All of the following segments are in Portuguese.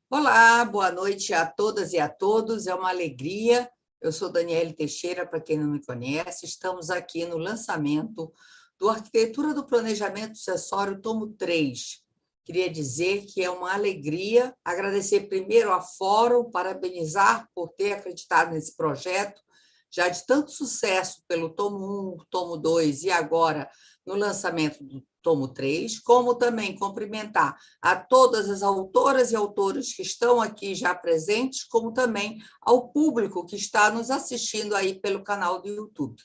Olá, boa noite a todas e a todos. É uma alegria. Eu sou Daniele Teixeira, para quem não me conhece. Estamos aqui no lançamento do Arquitetura do Planejamento Sucessório, tomo 3. Queria dizer que é uma alegria agradecer primeiro à Fórum, parabenizar por ter acreditado nesse projeto, já de tanto sucesso pelo tomo 1, tomo 2 e agora no lançamento do tomo 3, como também cumprimentar a todas as autoras e autores que estão aqui já presentes, como também ao público que está nos assistindo aí pelo canal do YouTube.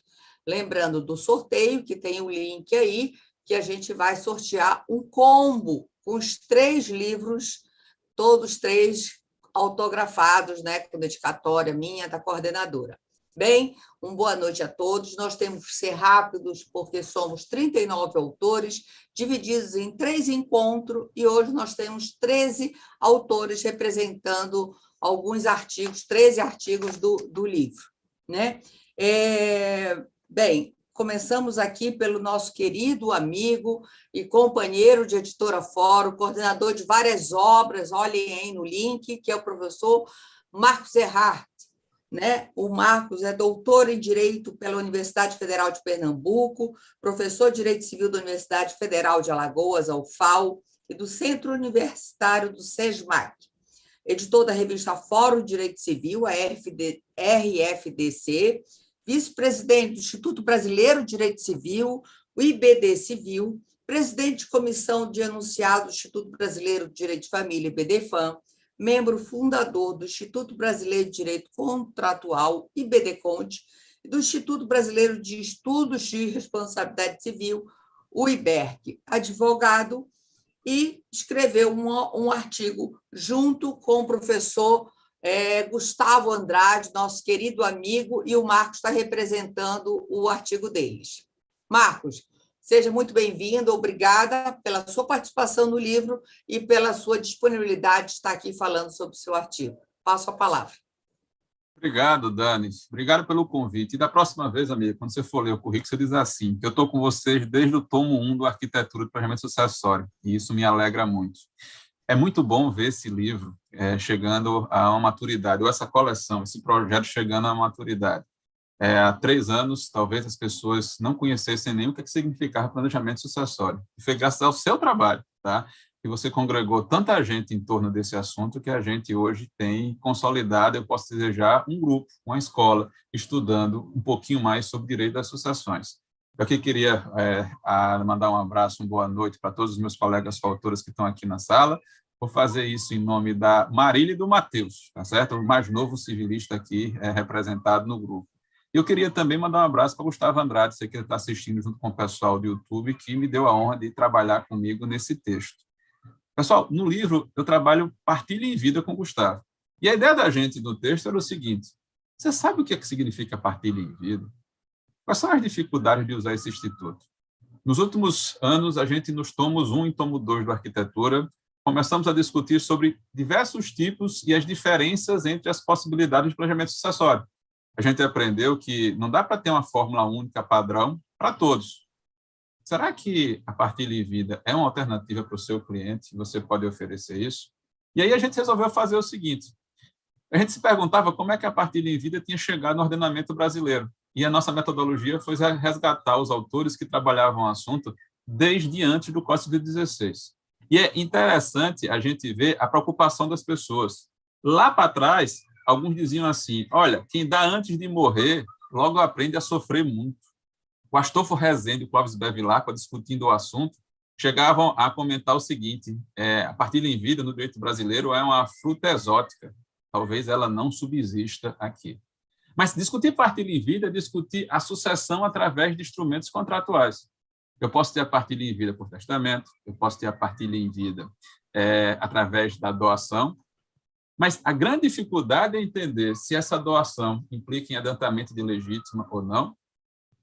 Lembrando do sorteio, que tem o link aí, que a gente vai sortear um combo com os 3 livros, todos 3 autografados, né, com dedicatória minha, da coordenadora. Bem, uma boa noite a todos. Nós temos que ser rápidos, porque somos 39 autores, divididos em 3 encontros, e hoje nós temos 13 autores representando alguns artigos, 13 artigos do livro. Né? Bem, começamos aqui pelo nosso querido amigo e companheiro de Editora Fórum, coordenador de várias obras, olhem aí no link, que é o professor Marcos Erhardt. Né? O Marcos é doutor em Direito pela Universidade Federal de Pernambuco, professor de Direito Civil da Universidade Federal de Alagoas, a UFAL, e do Centro Universitário do SESMAC. Editor da revista Fórum de Direito Civil, a RFDC, vice-presidente do Instituto Brasileiro de Direito Civil, o IBD Civil, presidente de comissão de enunciado do Instituto Brasileiro de Direito de Família, IBDFAM, membro fundador do Instituto Brasileiro de Direito Contratual, IBDConte, e do Instituto Brasileiro de Estudos de Responsabilidade Civil, o IBERC, advogado, e escreveu um artigo junto com o professor Gustavo Andrade, nosso querido amigo, e o Marcos está representando o artigo deles. Marcos, seja muito bem-vindo, obrigada pela sua participação no livro e pela sua disponibilidade de estar aqui falando sobre o seu artigo. Passo a palavra. Obrigado, Dani. Obrigado pelo convite. E da próxima vez, amigo, quando você for ler o currículo, você diz assim, que eu estou com vocês desde o tomo 1 do Arquitetura do Planejamento Sucessório, e isso me alegra muito. É muito bom ver esse livro chegando a uma maturidade, ou essa coleção, esse projeto chegando a uma maturidade. Há 3 anos, talvez as pessoas não conhecessem nem o que significava planejamento sucessório. E foi graças ao seu trabalho, tá? Que você congregou tanta gente em torno desse assunto que a gente hoje tem consolidado, eu posso desejar, um grupo, uma escola, estudando um pouquinho mais sobre direito das sucessões. Eu aqui queria mandar um abraço, uma boa noite para todos os meus colegas autores que estão aqui na sala. Vou fazer isso em nome da Marília e do Matheus, tá certo? O mais novo civilista aqui representado no grupo. Eu queria também mandar um abraço para o Gustavo Andrade, você que está assistindo junto com o pessoal do YouTube, que me deu a honra de trabalhar comigo nesse texto. Pessoal, no livro eu trabalho Partilha em Vida com o Gustavo. E a ideia da gente no texto era o seguinte: você sabe o que significa partilha em vida? Quais são as dificuldades de usar esse instituto? Nos últimos anos, a gente, nos tomos 1 e tomo 2 do Arquitetura, começamos a discutir sobre diversos tipos e as diferenças entre as possibilidades de planejamento sucessório. A gente aprendeu que não dá para ter uma fórmula única padrão para todos. Será que a partilha em vida é uma alternativa para o seu cliente? Você pode oferecer isso? E aí a gente resolveu fazer o seguinte: a gente se perguntava como é que a partilha em vida tinha chegado no ordenamento brasileiro. E a nossa metodologia foi resgatar os autores que trabalhavam o assunto desde antes do Código Civil 16. E é interessante a gente ver a preocupação das pessoas. Lá para trás, alguns diziam assim: olha, quem dá antes de morrer, logo aprende a sofrer muito. O Astolfo Rezende e o Clóvis Bevilacqua, discutindo o assunto, chegavam a comentar o seguinte: a partilha em vida no direito brasileiro é uma fruta exótica, talvez ela não subsista aqui. Mas discutir partilha em vida é discutir a sucessão através de instrumentos contratuais. Eu posso ter a partilha em vida por testamento, eu posso ter a partilha em vida através da doação, mas a grande dificuldade é entender se essa doação implica em adiantamento de legítima ou não,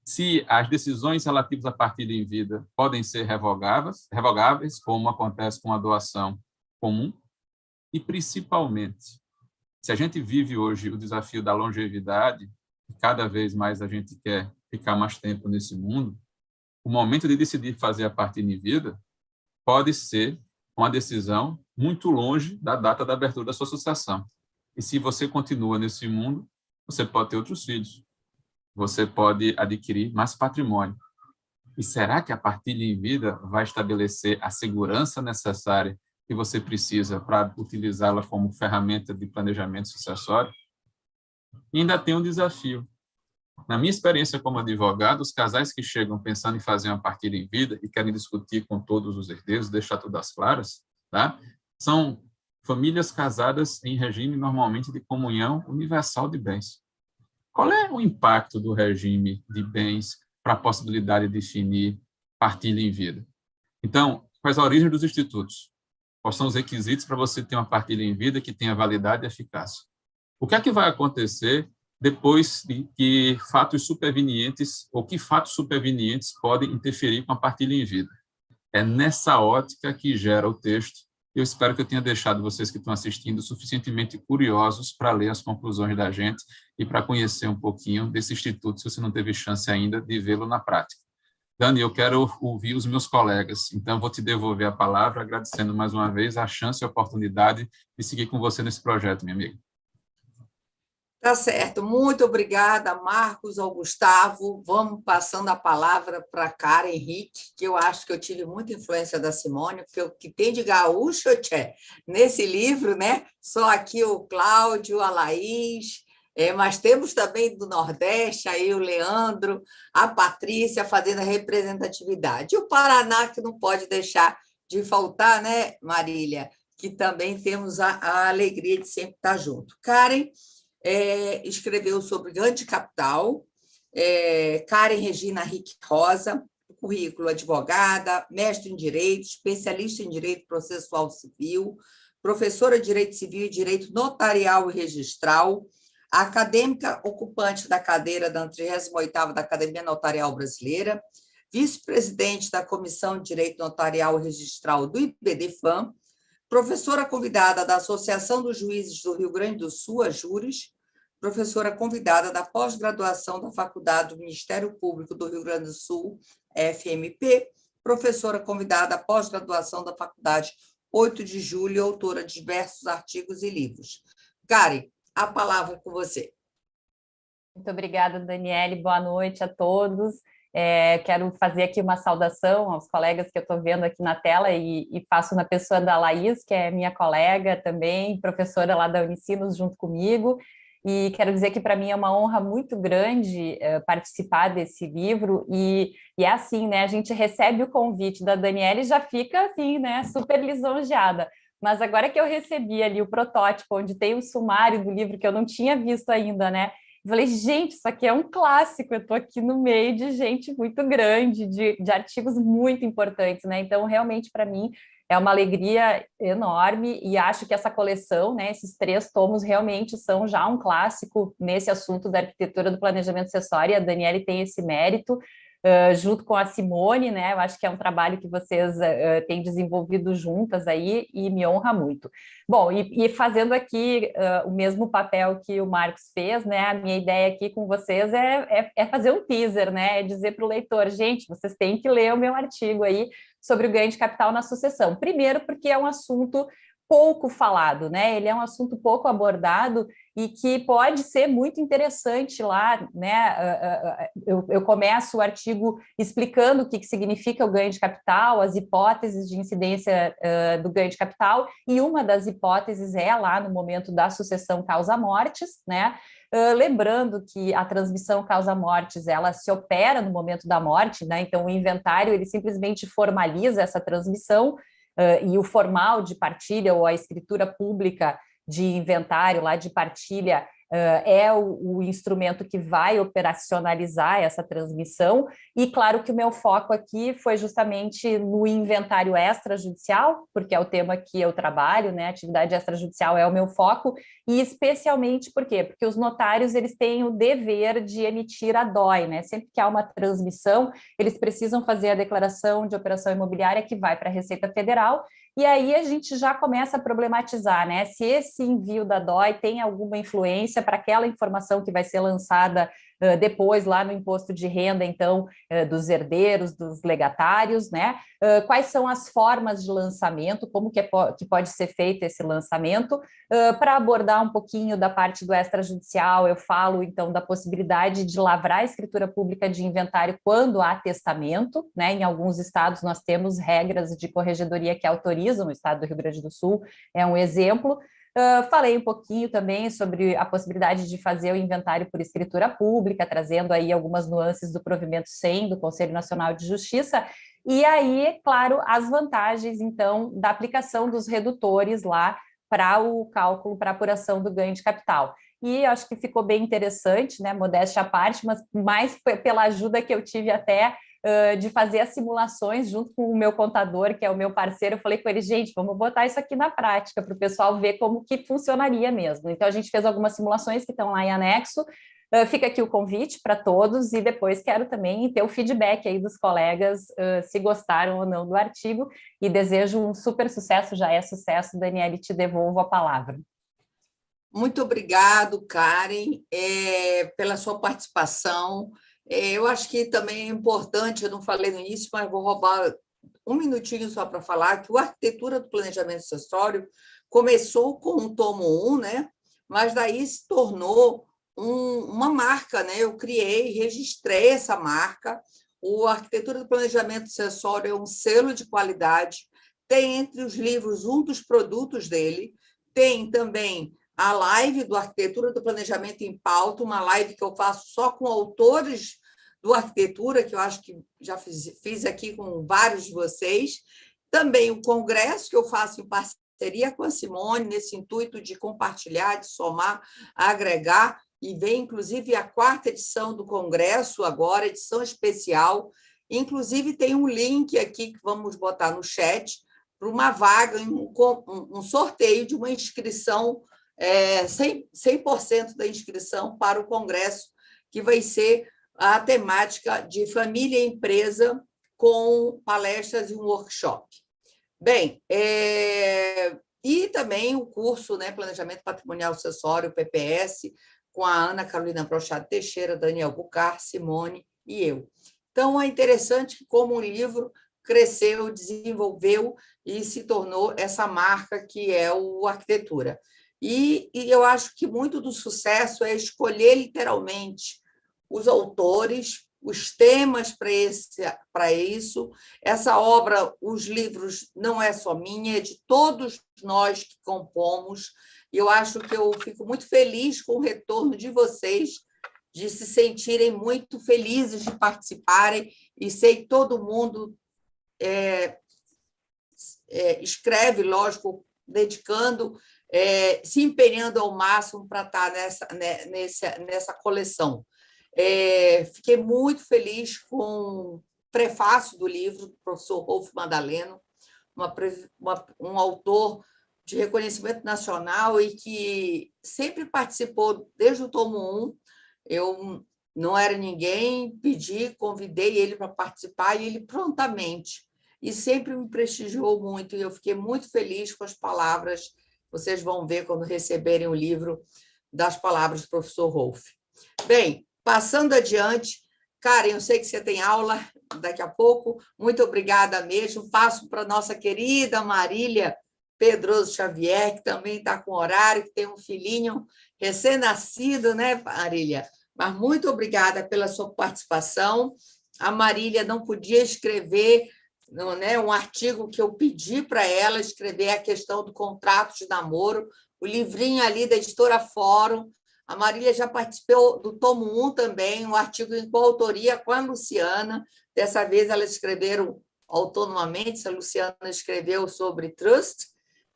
se as decisões relativas à partilha em vida podem ser revogáveis, como acontece com a doação comum, e, principalmente, se a gente vive hoje o desafio da longevidade, e cada vez mais a gente quer ficar mais tempo nesse mundo, o momento de decidir fazer a partilha em vida pode ser uma decisão muito longe da data da abertura da sua sucessão. E se você continua nesse mundo, você pode ter outros filhos, você pode adquirir mais patrimônio. E será que a partilha em vida vai estabelecer a segurança necessária que você precisa para utilizá-la como ferramenta de planejamento sucessório? E ainda tem um desafio. Na minha experiência como advogado, os casais que chegam pensando em fazer uma partilha em vida e querem discutir com todos os herdeiros, deixar tudo às claras, tá? São famílias casadas em regime normalmente de comunhão universal de bens. Qual é o impacto do regime de bens para a possibilidade de definir partilha em vida? Então, quais a origem dos institutos? Quais são os requisitos para você ter uma partilha em vida que tenha validade e eficácia? O que é que vai acontecer depois de que fatos supervenientes ou que fatos supervenientes podem interferir com a partilha em vida? É nessa ótica que gera o texto. Eu espero que eu tenha deixado vocês que estão assistindo suficientemente curiosos para ler as conclusões da gente e para conhecer um pouquinho desse instituto, se você não teve chance ainda de vê-lo na prática. Dani, eu quero ouvir os meus colegas, então vou te devolver a palavra, agradecendo mais uma vez a chance e a oportunidade de seguir com você nesse projeto, minha amiga. Tá certo, muito obrigada, Marcos, ao Gustavo. Vamos passando a palavra para a Karen Henrique, que eu acho que eu tive muita influência da Simone, porque o que tem de gaúcho, tchê, nesse livro, né? Só aqui o Cláudio, a Laís, mas temos também do Nordeste, aí o Leandro, a Patrícia fazendo a representatividade. E o Paraná, que não pode deixar de faltar, né, Marília? Que também temos a alegria de sempre estar junto. Karen escreveu sobre grande capital, Karen Regina Rick Rosa, currículo advogada, mestre em Direito, especialista em Direito Processual Civil, professora de Direito Civil e Direito Notarial e Registral, acadêmica ocupante da cadeira da 38ª da Academia Notarial Brasileira, vice-presidente da Comissão de Direito Notarial e Registral do IBDFAM, professora convidada da Associação dos Juízes do Rio Grande do Sul, a Júris, professora convidada da pós-graduação da Faculdade do Ministério Público do Rio Grande do Sul, FMP, professora convidada da pós-graduação da Faculdade 8 de Julho e autora de diversos artigos e livros. Karen, a palavra é com você. Muito obrigada, Daniele. Boa noite a todos. Quero fazer aqui uma saudação aos colegas que eu estou vendo aqui na tela e faço na pessoa da Laís, que é minha colega também, professora lá da Unicinos junto comigo, e quero dizer que para mim é uma honra muito grande participar desse livro e é assim, né, a gente recebe o convite da Daniele e já fica assim, né, super lisonjeada, mas agora que eu recebi ali o protótipo, onde tem o sumário do livro que eu não tinha visto ainda, né, eu falei, gente, isso aqui é um clássico, eu estou aqui no meio de gente muito grande, de artigos muito importantes, né? Então, realmente, para mim, é uma alegria enorme e acho que essa coleção, né, esses 3 tomos, realmente são já um clássico nesse assunto da arquitetura do planejamento sucessório, e a Daniele tem esse mérito, junto com a Simone, né? Eu acho que é um trabalho que vocês têm desenvolvido juntas aí e me honra muito. Bom, e fazendo aqui o mesmo papel que o Marcos fez, né? A minha ideia aqui com vocês é fazer um teaser, né? É dizer para o leitor, gente, vocês têm que ler o meu artigo aí sobre o ganho de capital na sucessão. Primeiro, porque é um assunto pouco falado, né? Ele é um assunto pouco abordado e que pode ser muito interessante lá, né? Eu começo o artigo explicando o que significa o ganho de capital, as hipóteses de incidência do ganho de capital, e uma das hipóteses é lá no momento da sucessão causa-mortes, né? Lembrando que a transmissão causa-mortes, ela se opera no momento da morte, né? Então o inventário, ele simplesmente formaliza essa transmissão, e o formal de partilha ou a escritura pública de inventário lá de partilha é o instrumento que vai operacionalizar essa transmissão, e claro que o meu foco aqui foi justamente no inventário extrajudicial, porque é o tema que eu trabalho, né? A atividade extrajudicial é o meu foco, e especialmente por quê? Porque os notários, eles têm o dever de emitir a DOI, né? Sempre que há uma transmissão, eles precisam fazer a declaração de operação imobiliária que vai para a Receita Federal, e aí a gente já começa a problematizar, né? Se esse envio da DOI tem alguma influência para aquela informação que vai ser lançada depois lá no imposto de renda, então, dos herdeiros, dos legatários, né? Quais são as formas de lançamento, como que pode ser feito esse lançamento. Para abordar um pouquinho da parte do extrajudicial, eu falo, então, da possibilidade de lavrar a escritura pública de inventário quando há testamento, né? Em alguns estados nós temos regras de corregedoria que autorizam, o estado do Rio Grande do Sul é um exemplo. Falei um pouquinho também sobre a possibilidade de fazer o inventário por escritura pública, trazendo aí algumas nuances do provimento 100 do Conselho Nacional de Justiça, e aí, claro, as vantagens, então, da aplicação dos redutores lá para o cálculo, para a apuração do ganho de capital. E acho que ficou bem interessante, né, modéstia à parte, mas mais pela ajuda que eu tive até de fazer as simulações junto com o meu contador, que é o meu parceiro. Eu falei com ele, gente, vamos botar isso aqui na prática para o pessoal ver como que funcionaria mesmo. Então, a gente fez algumas simulações que estão lá em anexo. Fica aqui o convite para todos e depois quero também ter o feedback aí dos colegas, se gostaram ou não do artigo, e desejo um super sucesso, já é sucesso. Daniele, te devolvo a palavra. Muito obrigado, Karen, pela sua participação. Eu acho que também é importante, eu não falei no início, mas vou roubar um minutinho só para falar que o Arquitetura do Planejamento Sucessório começou com o tomo 1, né? Mas daí se tornou uma marca, né? Eu criei, registrei essa marca. O Arquitetura do Planejamento Sucessório é um selo de qualidade, tem entre os livros um dos produtos dele, tem também a live do Arquitetura do Planejamento em Pauta, uma live que eu faço só com autores do Arquitetura, que eu acho que já fiz aqui com vários de vocês. Também o congresso que eu faço em parceria com a Simone, nesse intuito de compartilhar, de somar, agregar, e vem, inclusive, a 4ª edição do congresso, agora, edição especial. Inclusive, tem um link aqui que vamos botar no chat para uma vaga, um sorteio de uma inscrição 100% da inscrição para o congresso, que vai ser a temática de família e empresa, com palestras e um workshop. Bem, e também o curso, né, Planejamento Patrimonial Sucessório, PPS, com a Ana Carolina Brochado Teixeira, Daniel Bucar, Simone e eu. Então, é interessante como o livro cresceu, desenvolveu e se tornou essa marca que é o Arquitetura. E eu acho que muito do sucesso é escolher literalmente os autores, os temas para isso. Essa obra, os livros, não é só minha, é de todos nós que compomos. E eu acho que eu fico muito feliz com o retorno de vocês, de se sentirem muito felizes de participarem, e sei que todo mundo escreve, lógico, dedicando, se empenhando ao máximo para estar nessa coleção. Fiquei muito feliz com o prefácio do livro do professor Rolf Madaleno, um autor de reconhecimento nacional e que sempre participou desde o tomo 1. Eu não era ninguém, pedi, convidei ele para participar e ele prontamente, e sempre me prestigiou muito, e eu fiquei muito feliz com as palavras. Vocês vão ver quando receberem o livro, das palavras do professor Rolf. Bem, passando adiante, Karen, eu sei que você tem aula daqui a pouco, muito obrigada mesmo. Passo para a nossa querida Marília Pedroso Xavier, que também está com horário, que tem um filhinho recém-nascido, né, Marília? Mas muito obrigada pela sua participação. A Marília não podia escrever, um artigo que eu pedi para ela escrever, a questão do contrato de namoro, o livrinho ali da Editora Fórum. A Marília já participou do tomo 1 também, um artigo em coautoria com a Luciana. Dessa vez, elas escreveram autonomamente, a Luciana escreveu sobre trust,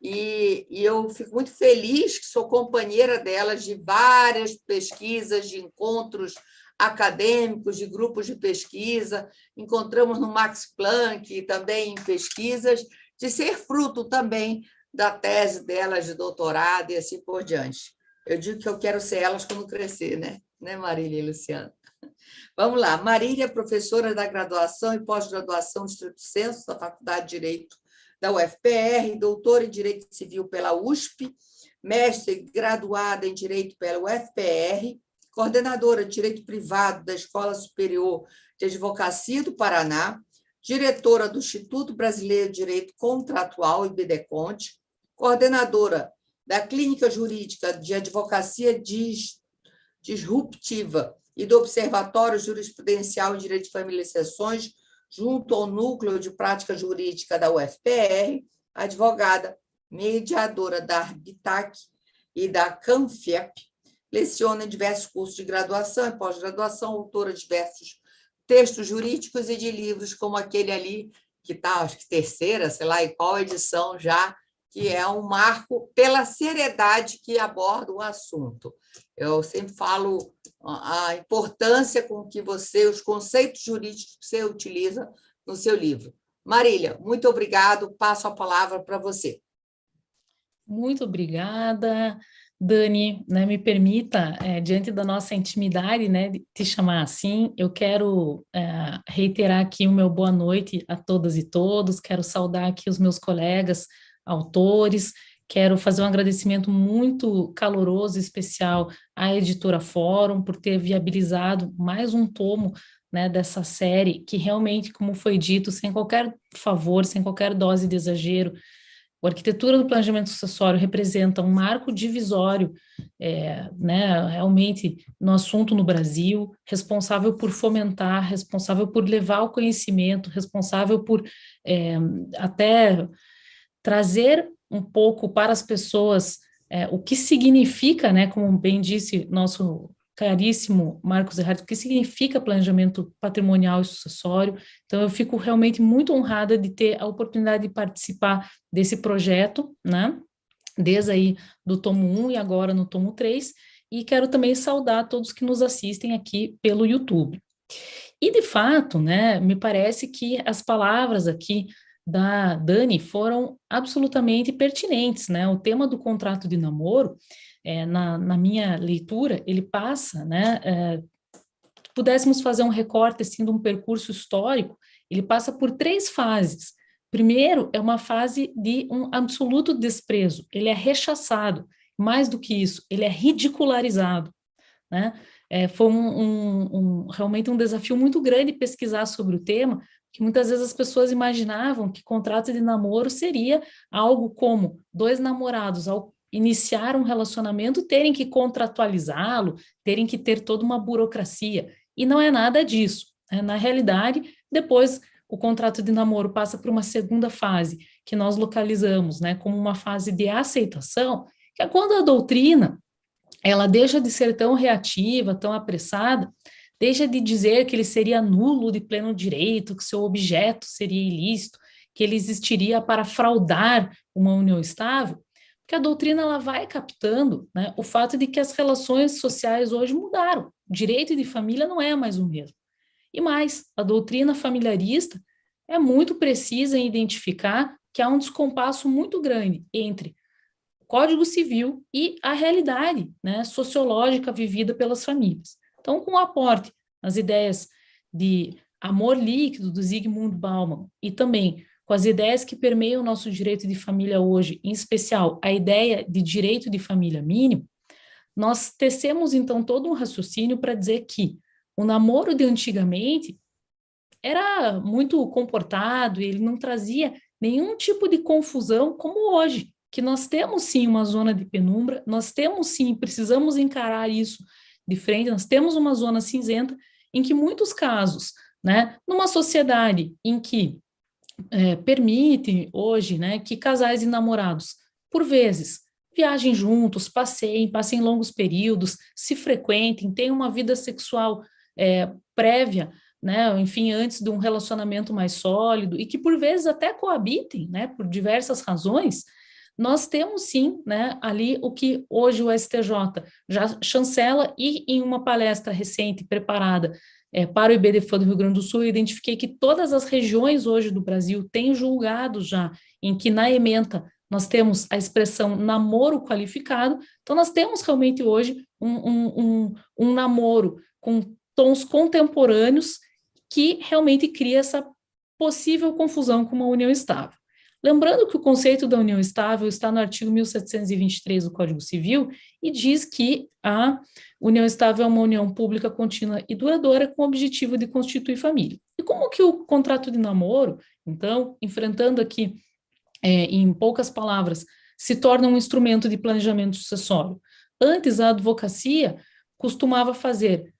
e eu fico muito feliz que sou companheira delas de várias pesquisas, de encontros acadêmicos, de grupos de pesquisa, encontramos no Max Planck também em pesquisas, de ser fruto também da tese delas de doutorado e assim por diante. Eu digo que eu quero ser elas quando crescer, né, Marília e Luciana? Vamos lá. Marília é professora da graduação e pós-graduação de Estrito Senso, da Faculdade de Direito da UFPR, doutora em Direito Civil pela USP, mestre graduada em Direito pela UFPR, coordenadora de Direito Privado da Escola Superior de Advocacia do Paraná, diretora do Instituto Brasileiro de Direito Contratual, IBDECONT, coordenadora da Clínica Jurídica de Advocacia Disruptiva e do Observatório Jurisprudencial em Direito de Família e Sucessões, junto ao Núcleo de Prática Jurídica da UFPR, advogada, mediadora da Arbitac e da CANFIEP, leciona em diversos cursos de graduação e pós-graduação, autora de diversos textos jurídicos e de livros como aquele ali, que está, acho que terceira, sei lá, em qual edição já, que é um marco pela seriedade que aborda o assunto. Eu sempre falo a importância com que você, os conceitos jurídicos que você utiliza no seu livro. Marília, muito obrigado, passo a palavra para você. Muito obrigada, Dani, né, me permita, diante da nossa intimidade, né, de te chamar assim, eu quero reiterar aqui o meu boa noite a todas e todos, quero saudar aqui os meus colegas, autores, quero fazer um agradecimento muito caloroso e especial à Editora Fórum por ter viabilizado mais um tomo, né, dessa série, que realmente, como foi dito, sem qualquer favor, sem qualquer dose de exagero, a arquitetura do planejamento sucessório representa um marco divisório, né, realmente, no assunto no Brasil, responsável por fomentar, responsável por levar o conhecimento, responsável por até trazer um pouco para as pessoas o que significa, né, como bem disse nosso caríssimo Marcos Erhardt, o que significa planejamento patrimonial e sucessório. Então, eu fico realmente muito honrada de ter a oportunidade de participar desse projeto, né, desde aí do tomo 1 e agora no tomo 3, e quero também saudar todos que nos assistem aqui pelo YouTube. E, de fato, né, me parece que as palavras aqui da Dani foram absolutamente pertinentes, né, o tema do contrato de namoro, na minha leitura, ele passa, né, pudéssemos fazer um recorte, assim, de um percurso histórico, ele passa por 3 fases. Primeiro, é uma fase de um absoluto desprezo, ele é rechaçado, mais do que isso, ele é ridicularizado, né, foi realmente um desafio muito grande pesquisar sobre o tema, que muitas vezes as pessoas imaginavam que contrato de namoro seria algo como 2 namorados, ao iniciar um relacionamento, terem que contratualizá-lo, terem que ter toda uma burocracia, e não é nada disso. Na realidade, depois o contrato de namoro passa por uma segunda fase, que nós localizamos, né, como uma fase de aceitação, que é quando a doutrina ela deixa de ser tão reativa, tão apressada, deixa de dizer que ele seria nulo de pleno direito, que seu objeto seria ilícito, que ele existiria para fraudar uma união estável, porque a doutrina ela vai captando, né, o fato de que as relações sociais hoje mudaram. O direito de família não é mais o mesmo. E mais, a doutrina familiarista é muito precisa em identificar que há um descompasso muito grande entre o Código Civil e a realidade, né, sociológica vivida pelas famílias. Então, com o aporte nas ideias de amor líquido do Zygmunt Bauman e também com as ideias que permeiam o nosso direito de família hoje, em especial a ideia de direito de família mínimo, nós tecemos, então, todo um raciocínio para dizer que o namoro de antigamente era muito comportado, ele não trazia nenhum tipo de confusão como hoje, que nós temos, sim, uma zona de penumbra, nós temos, sim, precisamos encarar isso de frente, nós temos uma zona cinzenta em que muitos casos, né, numa sociedade em que permite hoje, né, que casais e namorados, por vezes, viajem juntos, passem longos períodos, se frequentem, tenham uma vida sexual prévia, né, enfim, antes de um relacionamento mais sólido, e que por vezes até coabitem, né, por diversas razões, nós temos sim, né, ali o que hoje o STJ já chancela, e em uma palestra recente preparada para o IBDFAN do Rio Grande do Sul, eu identifiquei que todas as regiões hoje do Brasil têm julgados já, em que na ementa nós temos a expressão namoro qualificado, então nós temos realmente hoje um namoro com tons contemporâneos que realmente cria essa possível confusão com uma união estável. Lembrando que o conceito da união estável está no artigo 1723 do Código Civil e diz que a união estável é uma união pública contínua e duradoura com o objetivo de constituir família. E como que o contrato de namoro, então, enfrentando aqui, em poucas palavras, se torna um instrumento de planejamento sucessório? Antes, a advocacia costumava fazer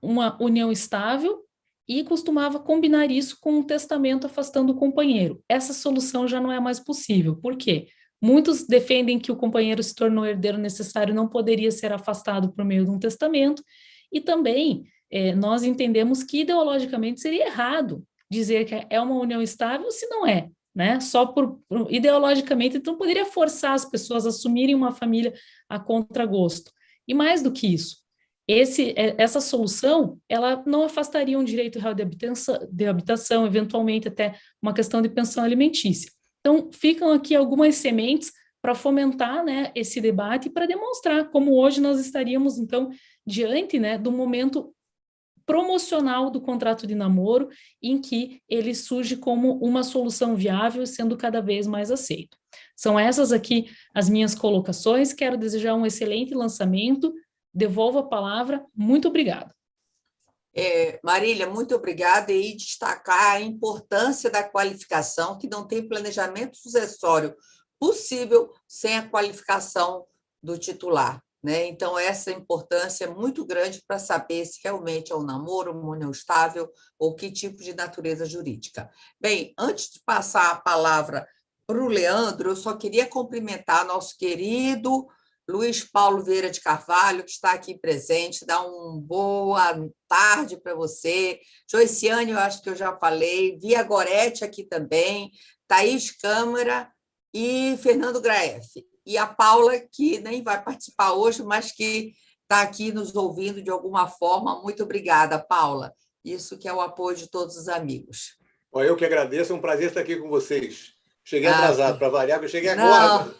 uma união estável e costumava combinar isso com um testamento afastando o companheiro. Essa solução já não é mais possível. Por quê? Muitos defendem que o companheiro se tornou herdeiro necessário, não poderia ser afastado por meio de um testamento, e também nós entendemos que ideologicamente seria errado dizer que é uma união estável se não é, né? Só ideologicamente, então poderia forçar as pessoas a assumirem uma família a contragosto. E mais do que isso, essa solução, ela não afastaria um direito real de habitação, eventualmente até uma questão de pensão alimentícia. Então, ficam aqui algumas sementes para fomentar, né, esse debate e para demonstrar como hoje nós estaríamos, então, diante, né, do momento promocional do contrato de namoro, em que ele surge como uma solução viável, sendo cada vez mais aceito. São essas aqui as minhas colocações. Quero desejar um excelente lançamento. Devolvo a palavra. Muito obrigada. Marília, muito obrigada, e destacar a importância da qualificação, que não tem planejamento sucessório possível sem a qualificação do titular, né? Então, essa importância é muito grande para saber se realmente é um namoro, uma união estável ou que tipo de natureza jurídica. Bem, antes de passar a palavra para o Leandro, eu só queria cumprimentar nosso querido Luiz Paulo Vieira de Carvalho, que está aqui presente, dá uma boa tarde para você. Joiciane, eu acho que eu já falei, Via Gorete aqui também, Thaís Câmara e Fernando Graef. E a Paula, que nem vai participar hoje, mas que está aqui nos ouvindo de alguma forma. Muito obrigada, Paula. Isso que é o apoio de todos os amigos. Eu que agradeço, é um prazer estar aqui com vocês. Cheguei atrasado, para variar, porque eu cheguei agora.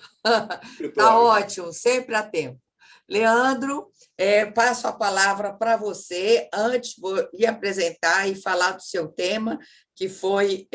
Está ótimo, sempre a tempo. Leandro, passo a palavra para você. Antes, vou lhe apresentar e falar do seu tema, que foi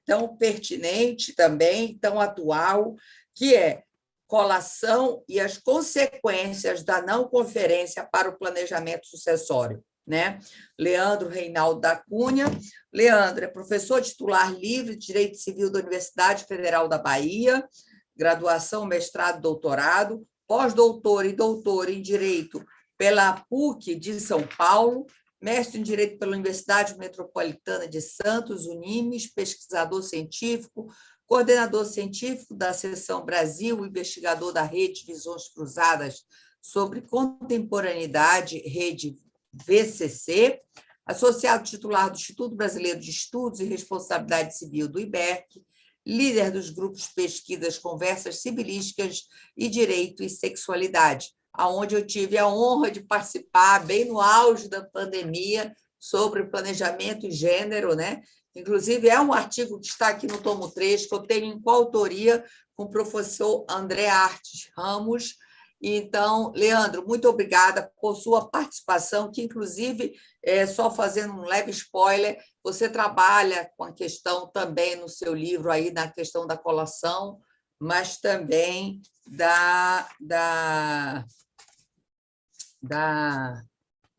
tão pertinente também, tão atual, que é colação e as consequências da não conferência para o planejamento sucessório, né? Leandro Reinaldo da Cunha. Leandro é professor titular livre de Direito Civil da Universidade Federal da Bahia, graduação, mestrado, doutorado, pós-doutor e doutor em Direito pela PUC de São Paulo, mestre em Direito pela Universidade Metropolitana de Santos, Unimes, pesquisador científico, coordenador científico da Seção Brasil, investigador da Rede Visões Cruzadas sobre Contemporaneidade, Rede VCC, associado titular do Instituto Brasileiro de Estudos e Responsabilidade Civil do IBERC, líder dos grupos Pesquisas, Conversas Civilísticas e Direito e Sexualidade, onde eu tive a honra de participar bem no auge da pandemia sobre planejamento e gênero, né? Inclusive, é um artigo que está aqui no tomo 3, que eu tenho em coautoria com o professor André Artes Ramos. Então, Leandro, muito obrigada por sua participação, que, inclusive, só fazendo um leve spoiler, você trabalha com a questão também no seu livro, aí, na questão da colação, mas também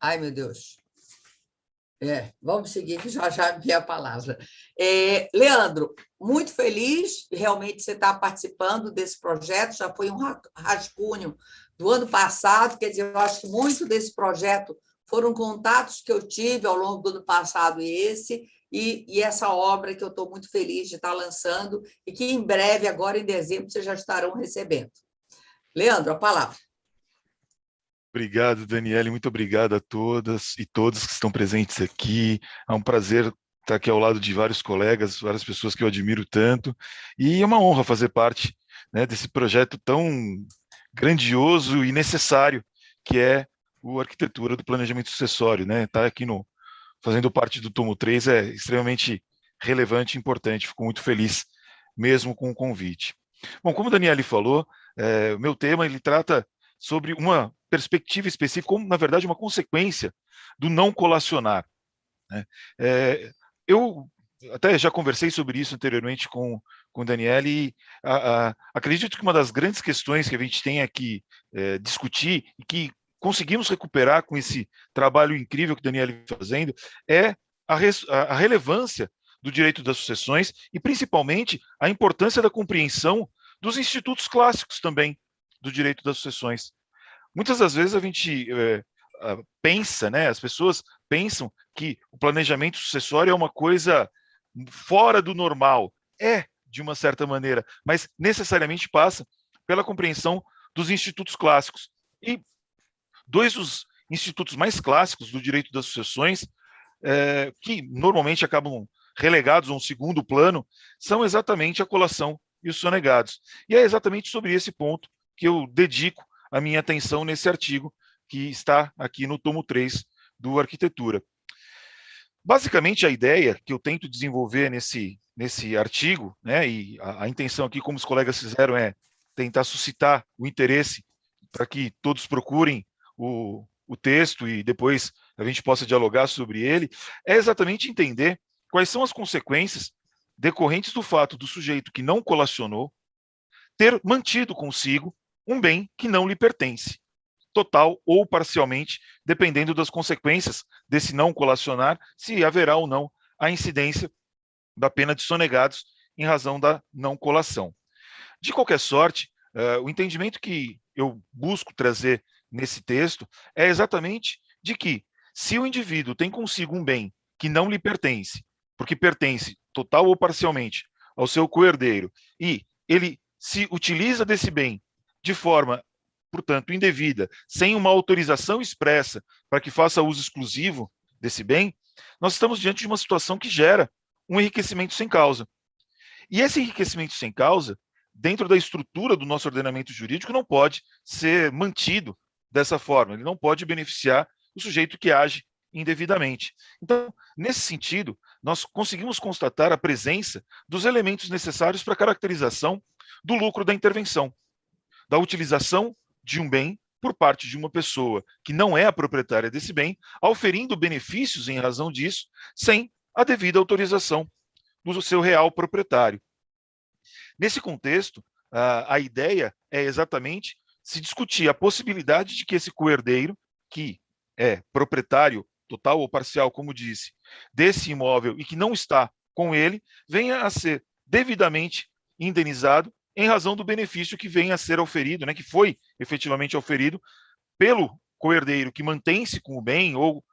Ai, meu Deus. Vamos seguir, que já vi a palavra. Leandro, muito feliz, realmente você está participando desse projeto, já foi um rascunho do ano passado, quer dizer, eu acho que muito desse projeto foram contatos que eu tive ao longo do ano passado e essa obra que eu estou muito feliz de estar lançando e que em breve, agora em dezembro, vocês já estarão recebendo. Leandro, a palavra. Obrigado, Daniele, muito obrigado a todas e todos que estão presentes aqui. É um prazer estar aqui ao lado de vários colegas, várias pessoas que eu admiro tanto, e é uma honra fazer parte, né, desse projeto tão grandioso e necessário que é o Arquitetura do Planejamento Sucessório, né? Estar aqui fazendo parte do tomo 3 é extremamente relevante e importante. Fico muito feliz mesmo com o convite. Bom, como a Daniele falou, o meu tema ele trata sobre uma perspectiva específica, como, na verdade, uma consequência do não colacionar, né? Eu até já conversei sobre isso anteriormente com com Daniele, e acredito que uma das grandes questões que a gente tem aqui discutir e que conseguimos recuperar com esse trabalho incrível que Daniele vem fazendo é a relevância do direito das sucessões e, principalmente, a importância da compreensão dos institutos clássicos também do direito das sucessões. Muitas das vezes a gente pensa, né, as pessoas pensam que o planejamento sucessório é uma coisa fora do normal. É, de uma certa maneira, mas necessariamente passa pela compreensão dos institutos clássicos. E dois dos institutos mais clássicos do direito das sucessões, que normalmente acabam relegados a um segundo plano, são exatamente a colação e os sonegados. E é exatamente sobre esse ponto que eu dedico a minha atenção nesse artigo que está aqui no tomo 3 do Arquitetura. Basicamente, a ideia que eu tento desenvolver nesse artigo, né, e a intenção aqui, como os colegas fizeram, é tentar suscitar o interesse para que todos procurem o texto e depois a gente possa dialogar sobre ele, é exatamente entender quais são as consequências decorrentes do fato do sujeito que não colacionou ter mantido consigo um bem que não lhe pertence, total ou parcialmente, dependendo das consequências desse não colacionar, se haverá ou não a incidência da pena de sonegados em razão da não colação. De qualquer sorte, o entendimento que eu busco trazer nesse texto é exatamente de que, se o indivíduo tem consigo um bem que não lhe pertence, porque pertence total ou parcialmente ao seu coerdeiro, e ele se utiliza desse bem de forma, portanto, indevida, sem uma autorização expressa para que faça uso exclusivo desse bem, nós estamos diante de uma situação que gera um enriquecimento sem causa. E esse enriquecimento sem causa, dentro da estrutura do nosso ordenamento jurídico, não pode ser mantido dessa forma, ele não pode beneficiar o sujeito que age indevidamente. Então, nesse sentido, nós conseguimos constatar a presença dos elementos necessários para a caracterização do lucro da intervenção, da utilização de um bem por parte de uma pessoa que não é a proprietária desse bem, auferindo benefícios em razão disso, sem a devida autorização do seu real proprietário. Nesse contexto, a ideia é exatamente se discutir a possibilidade de que esse coerdeiro, que é proprietário total ou parcial, como disse, desse imóvel e que não está com ele, venha a ser devidamente indenizado em razão do benefício que venha a ser auferido, né, que foi efetivamente auferido pelo coerdeiro que mantém-se com o bem ou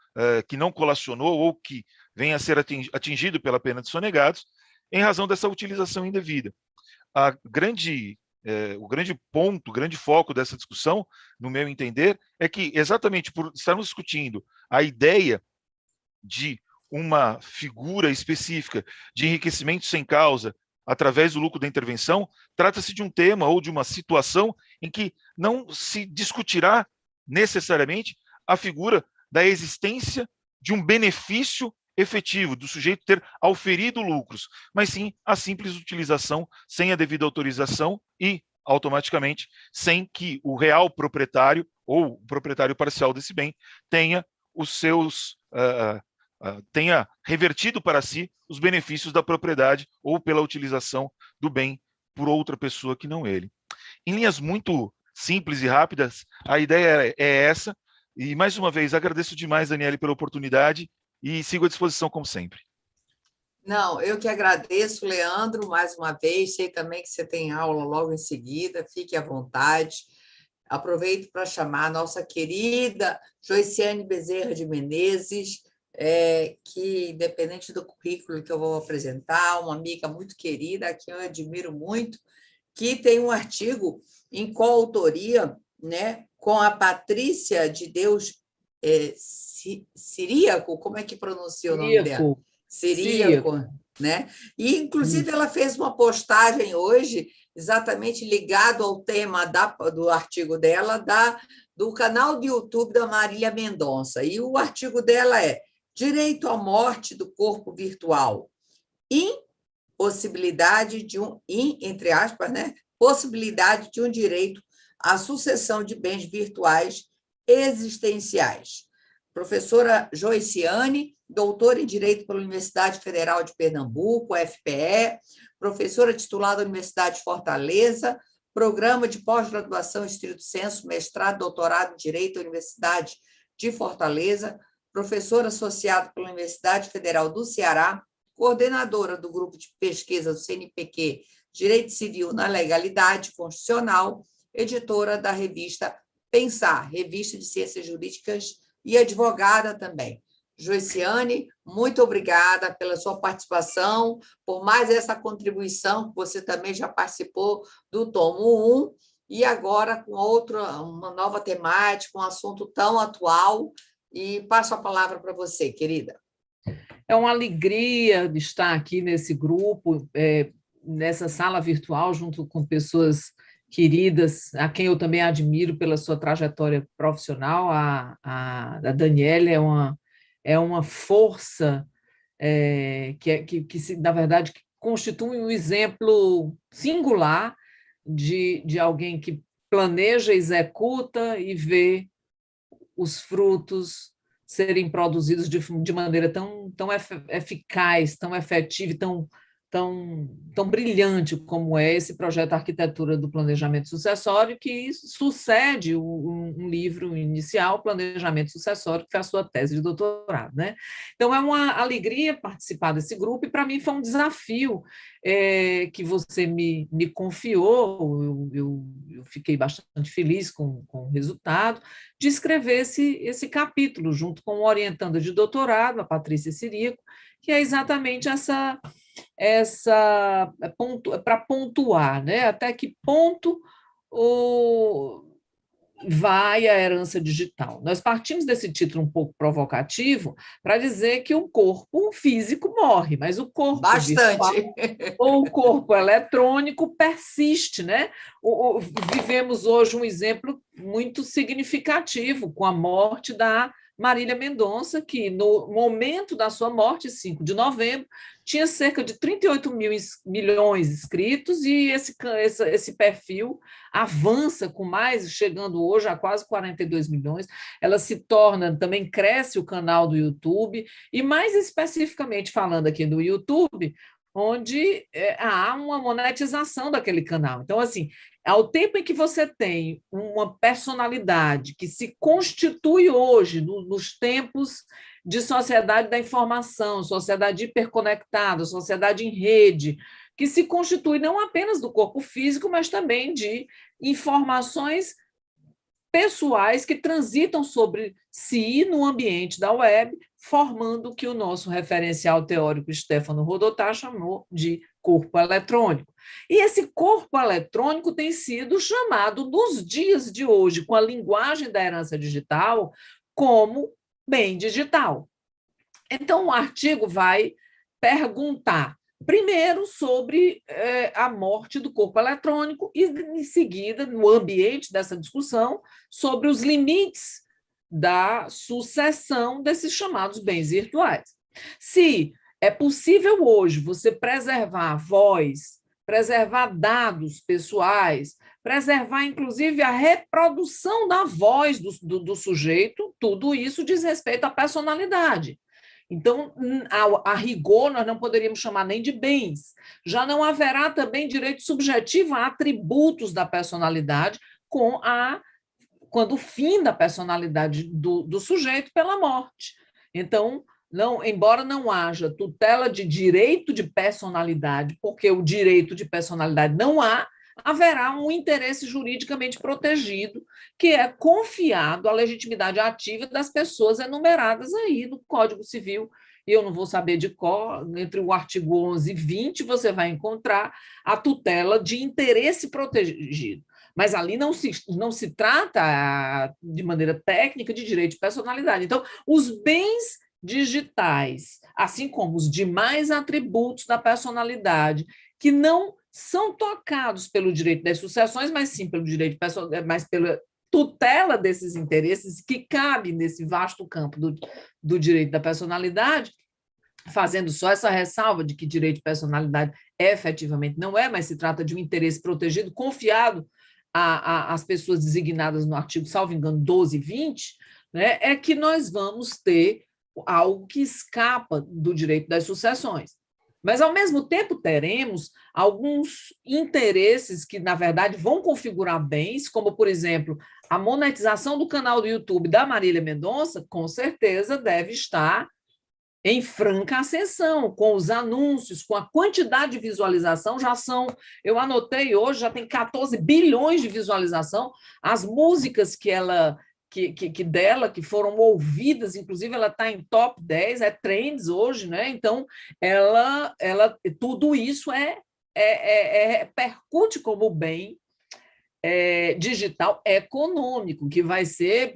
que não colacionou ou que venha a ser atingido pela pena de sonegados em razão dessa utilização indevida. O grande ponto, o grande foco dessa discussão, no meu entender, é que exatamente por estarmos discutindo a ideia de uma figura específica de enriquecimento sem causa através do lucro da intervenção, trata-se de um tema ou de uma situação em que não se discutirá necessariamente a figura da existência de um benefício efetivo, do sujeito ter auferido lucros, mas sim a simples utilização sem a devida autorização e, automaticamente, sem que o real proprietário ou o proprietário parcial desse bem tenha os seus tenha revertido para si os benefícios da propriedade ou pela utilização do bem por outra pessoa que não ele. Em linhas muito simples e rápidas, a ideia é essa, e mais uma vez agradeço demais, Daniele, pela oportunidade e sigo à disposição como sempre. Não, eu que agradeço, Leandro, mais uma vez, sei também que você tem aula logo em seguida, fique à vontade. Aproveito para chamar a nossa querida Joiciane Bezerra de Menezes, que, independente do currículo que eu vou apresentar, uma amiga muito querida, que eu admiro muito, que tem um artigo em coautoria, né, com a Patrícia de Deus Ciríaco, como é que pronuncia o nome dela? Ciríaco, né? E, inclusive, ela fez uma postagem hoje, exatamente ligado ao tema do artigo dela, do canal do YouTube da Marília Mendonça. E o artigo dela é Direito à Morte do Corpo Virtual, impossibilidade de entre aspas, né? Possibilidade de um direito à sucessão de bens virtuais existenciais. Professora Joiciane, doutora em Direito pela Universidade Federal de Pernambuco, UFPE, professora titular da Universidade de Fortaleza, programa de pós-graduação estrito sensu, mestrado, doutorado em Direito da Universidade de Fortaleza, professora associada pela Universidade Federal do Ceará, coordenadora do grupo de pesquisa do CNPq Direito Civil na Legalidade Constitucional, editora da revista Pensar, revista de Ciências Jurídicas, e advogada também. Joiciane, muito obrigada pela sua participação, por mais essa contribuição, que você também já participou do tomo 1, e agora com uma nova temática, um assunto tão atual, e passo a palavra para você, querida. É uma alegria de estar aqui nesse grupo, nessa sala virtual, junto com pessoas queridas, a quem eu também admiro pela sua trajetória profissional. A Daniele é uma força que na verdade, constitui um exemplo singular de alguém que planeja, executa e vê os frutos serem produzidos de maneira tão eficaz, tão efetiva e tão brilhante como é esse projeto Arquitetura do Planejamento Sucessório, que sucede um livro inicial, Planejamento Sucessório, que foi a sua tese de doutorado, né? Então, é uma alegria participar desse grupo, e para mim foi um desafio que você me confiou. Eu fiquei bastante feliz com o resultado, de escrever esse capítulo, junto com uma orientanda de doutorado, a Patrícia Sirico, que é exatamente para pontuar, né? Até que ponto vai a herança digital. Nós partimos desse título um pouco provocativo para dizer que o corpo físico morre, mas o corpo virtual, ou o corpo eletrônico persiste, né? Vivemos hoje um exemplo muito significativo com a morte da Marília Mendonça, que no momento da sua morte, 5 de novembro, tinha cerca de 38 milhões de inscritos, e esse perfil avança com mais, chegando hoje a quase 42 milhões. Ela se torna, também cresce o canal do YouTube, e mais especificamente falando aqui do YouTube, onde há uma monetização daquele canal. Então, assim, ao tempo em que você tem uma personalidade que se constitui hoje, nos tempos de sociedade da informação, sociedade hiperconectada, sociedade em rede, que se constitui não apenas do corpo físico, mas também de informações pessoais que transitam sobre si no ambiente da web, formando o que o nosso referencial teórico Stefano Rodotà chamou de corpo eletrônico. E esse corpo eletrônico tem sido chamado, nos dias de hoje, com a linguagem da herança digital, como bem digital. Então, o artigo vai perguntar, primeiro, sobre a morte do corpo eletrônico, e, em seguida, no ambiente dessa discussão, sobre os limites da sucessão desses chamados bens virtuais. Se é possível hoje você preservar a voz, preservar dados pessoais, preservar, inclusive, a reprodução da voz do sujeito, tudo isso diz respeito à personalidade. Então, a rigor, nós não poderíamos chamar nem de bens. Já não haverá também direito subjetivo a atributos da personalidade quando o fim da personalidade do sujeito pela morte. Então, embora não haja tutela de direito de personalidade, porque o direito de personalidade não haverá um interesse juridicamente protegido, que é confiado à legitimidade ativa das pessoas enumeradas aí no Código Civil. E eu não vou saber de cor, entre o artigo 11 e 20, você vai encontrar a tutela de interesse protegido. Mas ali não se trata, de maneira técnica, de direito de personalidade. Então, os bens digitais, assim como os demais atributos da personalidade, que não são tocados pelo direito das sucessões, mas sim pela tutela desses interesses, que cabe nesse vasto campo do direito da personalidade, fazendo só essa ressalva de que direito de personalidade efetivamente não é, mas se trata de um interesse protegido, confiado às pessoas designadas no artigo, salvo engano, 12 e 20, né, é que nós vamos ter algo que escapa do direito das sucessões. Mas, ao mesmo tempo, teremos alguns interesses que, na verdade, vão configurar bens, como, por exemplo, a monetização do canal do YouTube da Marília Mendonça, com certeza deve estar em franca ascensão, com os anúncios, com a quantidade de visualização, eu anotei hoje, já tem 14 bilhões de visualização, as músicas que ela... dela, que foram ouvidas, inclusive ela está em top 10, é trends hoje, né? Então, tudo isso repercute como bem digital econômico, que vai ser,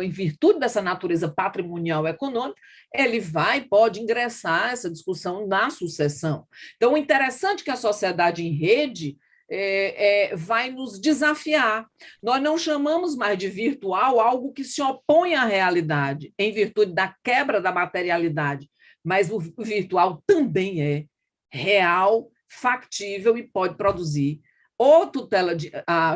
em virtude dessa natureza patrimonial econômica, ele pode ingressar essa discussão na sucessão. Então, o interessante é que a sociedade em rede vai nos desafiar. Nós não chamamos mais de virtual algo que se opõe à realidade, em virtude da quebra da materialidade, mas o virtual também é real, factível e pode produzir ou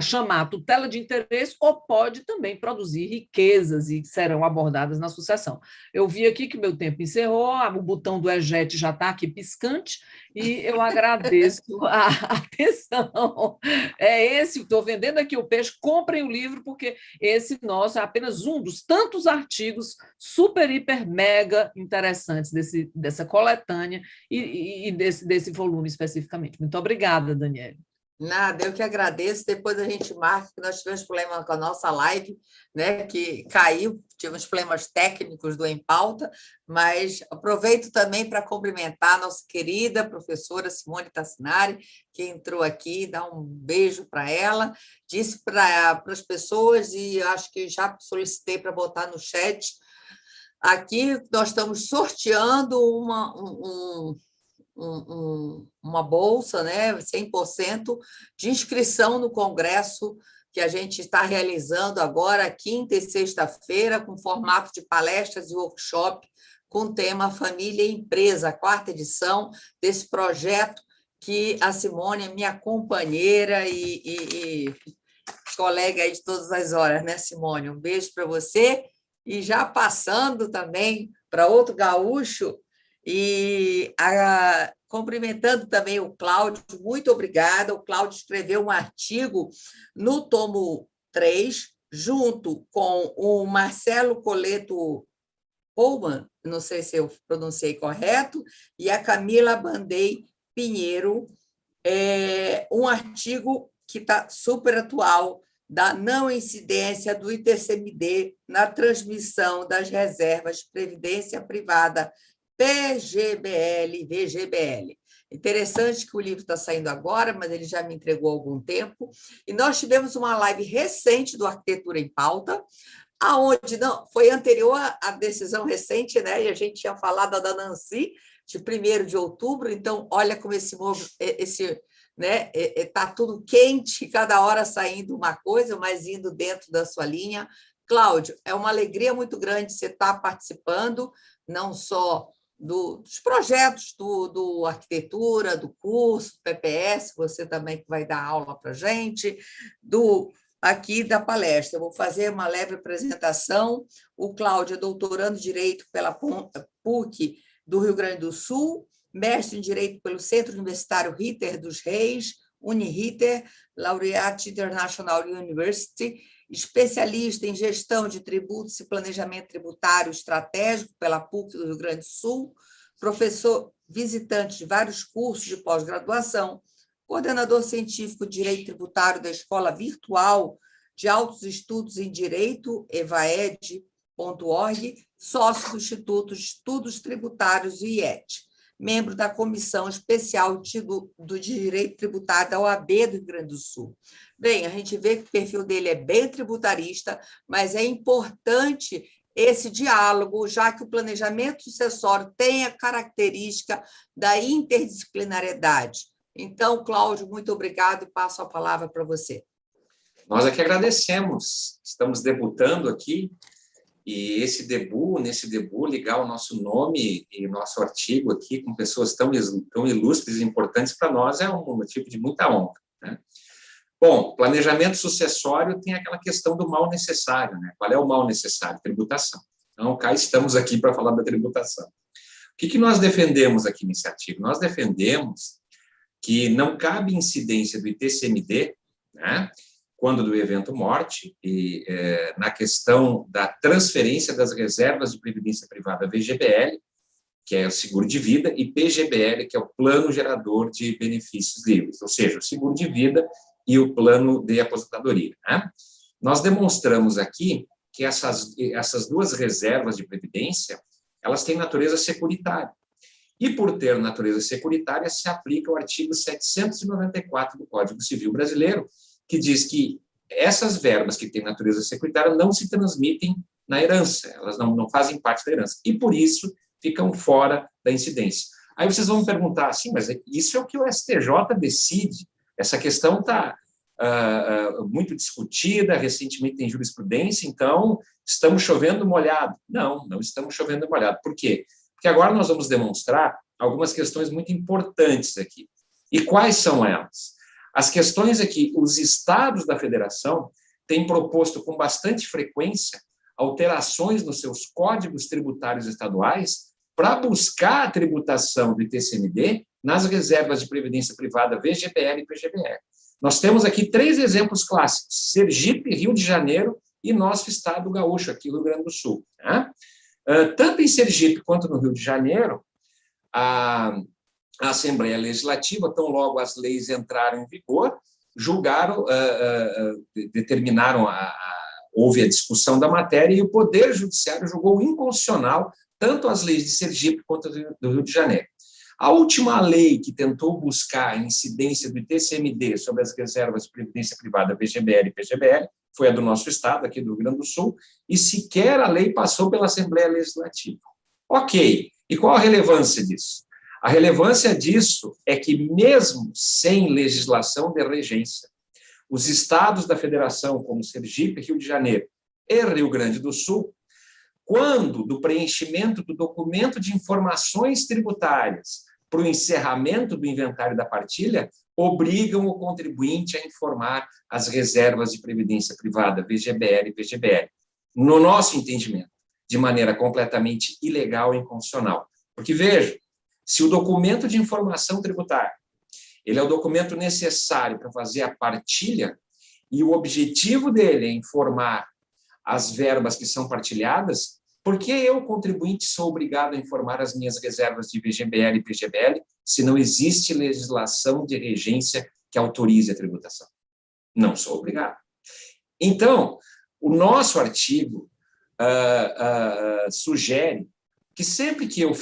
chamar tutela de interesse, ou pode também produzir riquezas e serão abordadas na sucessão. Eu vi aqui que o meu tempo encerrou, o botão do eject já está aqui piscante, e eu agradeço a atenção. Estou vendendo aqui o peixe, comprem o livro, porque esse nosso é apenas um dos tantos artigos super, hiper, mega interessantes dessa coletânea e desse volume especificamente. Muito obrigada, Daniele. Nada, eu que agradeço. Depois a gente marca, que nós tivemos problema com a nossa live, né, que caiu, tivemos problemas técnicos do Em Pauta, mas aproveito também para cumprimentar a nossa querida professora Simone Tassinari, que entrou aqui, dar um beijo para ela, disse para as pessoas, e acho que já solicitei para botar no chat, aqui nós estamos sorteando uma bolsa, né, 100% de inscrição no congresso que a gente está realizando agora, quinta e sexta-feira, com formato de palestras e workshop, com o tema Família e Empresa, a 4ª edição desse projeto que a Simone é minha companheira e colega aí de todas as horas, né, Simone? Um beijo para você. E já passando também para outro gaúcho, e cumprimentando também o Cláudio, muito obrigada. O Cláudio escreveu um artigo no tomo 3, junto com o Marcelo Coleto Pullman, não sei se eu pronunciei correto, e a Camila Bandei Pinheiro, um artigo que está super atual, da não incidência do ITCMD na transmissão das reservas de previdência privada PGBL e VGBL. Interessante que o livro está saindo agora, mas ele já me entregou há algum tempo. E nós tivemos uma live recente do Arquitetura em Pauta, aonde não foi anterior à decisão recente, né? E a gente tinha falado da Nancy, de 1º de outubro. Então, olha como né? Está tudo quente, cada hora saindo uma coisa, mas indo dentro da sua linha. Cláudio, é uma alegria muito grande você estar participando, não só dos projetos do Arquitetura, do curso, do PPS, você também que vai dar aula para a gente, aqui da palestra. Eu vou fazer uma leve apresentação. O Cláudio é doutorando em Direito pela PUC do Rio Grande do Sul, mestre em Direito pelo Centro Universitário Ritter dos Reis, Uniriter, Laureate International University, especialista em Gestão de Tributos e Planejamento Tributário Estratégico pela PUC do Rio Grande do Sul, professor visitante de vários cursos de pós-graduação, coordenador científico de Direito Tributário da Escola Virtual de Altos Estudos em Direito, evaed.org, sócio do Instituto de Estudos Tributários, IET, membro da Comissão Especial do Direito Tributário da OAB do Rio Grande do Sul. Bem, a gente vê que o perfil dele é bem tributarista, mas é importante esse diálogo, já que o planejamento sucessório tem a característica da interdisciplinariedade. Então, Cláudio, muito obrigado e passo a palavra para você. Nós aqui agradecemos, estamos debutando aqui, e nesse debut, ligar o nosso nome e nosso artigo aqui com pessoas tão ilustres e importantes para nós é um motivo de muita honra, né? Bom, planejamento sucessório tem aquela questão do mal necessário, né? Qual é o mal necessário? Tributação. Então, cá estamos aqui para falar da tributação. O que nós defendemos aqui nesse artigo? Nós defendemos que não cabe incidência do ITCMD, né, quando do evento morte, e na questão da transferência das reservas de previdência privada VGBL, que é o seguro de vida, e PGBL, que é o plano gerador de benefícios livres, ou seja, o seguro de vida e o plano de aposentadoria. Né? Nós demonstramos aqui que essas duas reservas de previdência, elas têm natureza securitária. E, por ter natureza securitária, se aplica o artigo 794 do Código Civil Brasileiro, que diz que essas verbas que têm natureza securitária não se transmitem na herança, elas não fazem parte da herança, e, por isso, ficam fora da incidência. Aí vocês vão me perguntar assim, mas isso é o que o STJ decide? Essa questão está muito discutida, recentemente tem jurisprudência, então estamos chovendo molhado. Não estamos chovendo molhado. Por quê? Porque agora nós vamos demonstrar algumas questões muito importantes aqui. E quais são elas? As questões é que os estados da federação têm proposto com bastante frequência alterações nos seus códigos tributários estaduais para buscar a tributação do ITCMD nas reservas de previdência privada VGBL e PGBL. Nós temos aqui 3 exemplos clássicos: Sergipe, Rio de Janeiro e nosso estado gaúcho, aqui no Rio Grande do Sul. Né? Tanto em Sergipe quanto no Rio de Janeiro, a Assembleia Legislativa, tão logo as leis entraram em vigor, julgaram, determinaram, houve a discussão da matéria e o Poder Judiciário julgou inconstitucional tanto as leis de Sergipe quanto do Rio de Janeiro. A última lei que tentou buscar a incidência do ITCMD sobre as reservas de previdência privada VGBL e PGBL foi a do nosso estado, aqui do Rio Grande do Sul, e sequer a lei passou pela Assembleia Legislativa. Ok, e qual a relevância disso? A relevância disso é que, mesmo sem legislação de regência, os estados da federação, como Sergipe, Rio de Janeiro e Rio Grande do Sul, quando do preenchimento do documento de informações tributárias para o encerramento do inventário da partilha, obrigam o contribuinte a informar as reservas de previdência privada, VGBL e PGBL, no nosso entendimento, de maneira completamente ilegal e inconstitucional. Porque, veja, se o documento de informação tributária ele é o documento necessário para fazer a partilha e o objetivo dele é informar as verbas que são partilhadas, por que eu, contribuinte, sou obrigado a informar as minhas reservas de VGBL e PGBL se não existe legislação de regência que autorize a tributação? Não sou obrigado. Então, o nosso artigo sugere que sempre que eu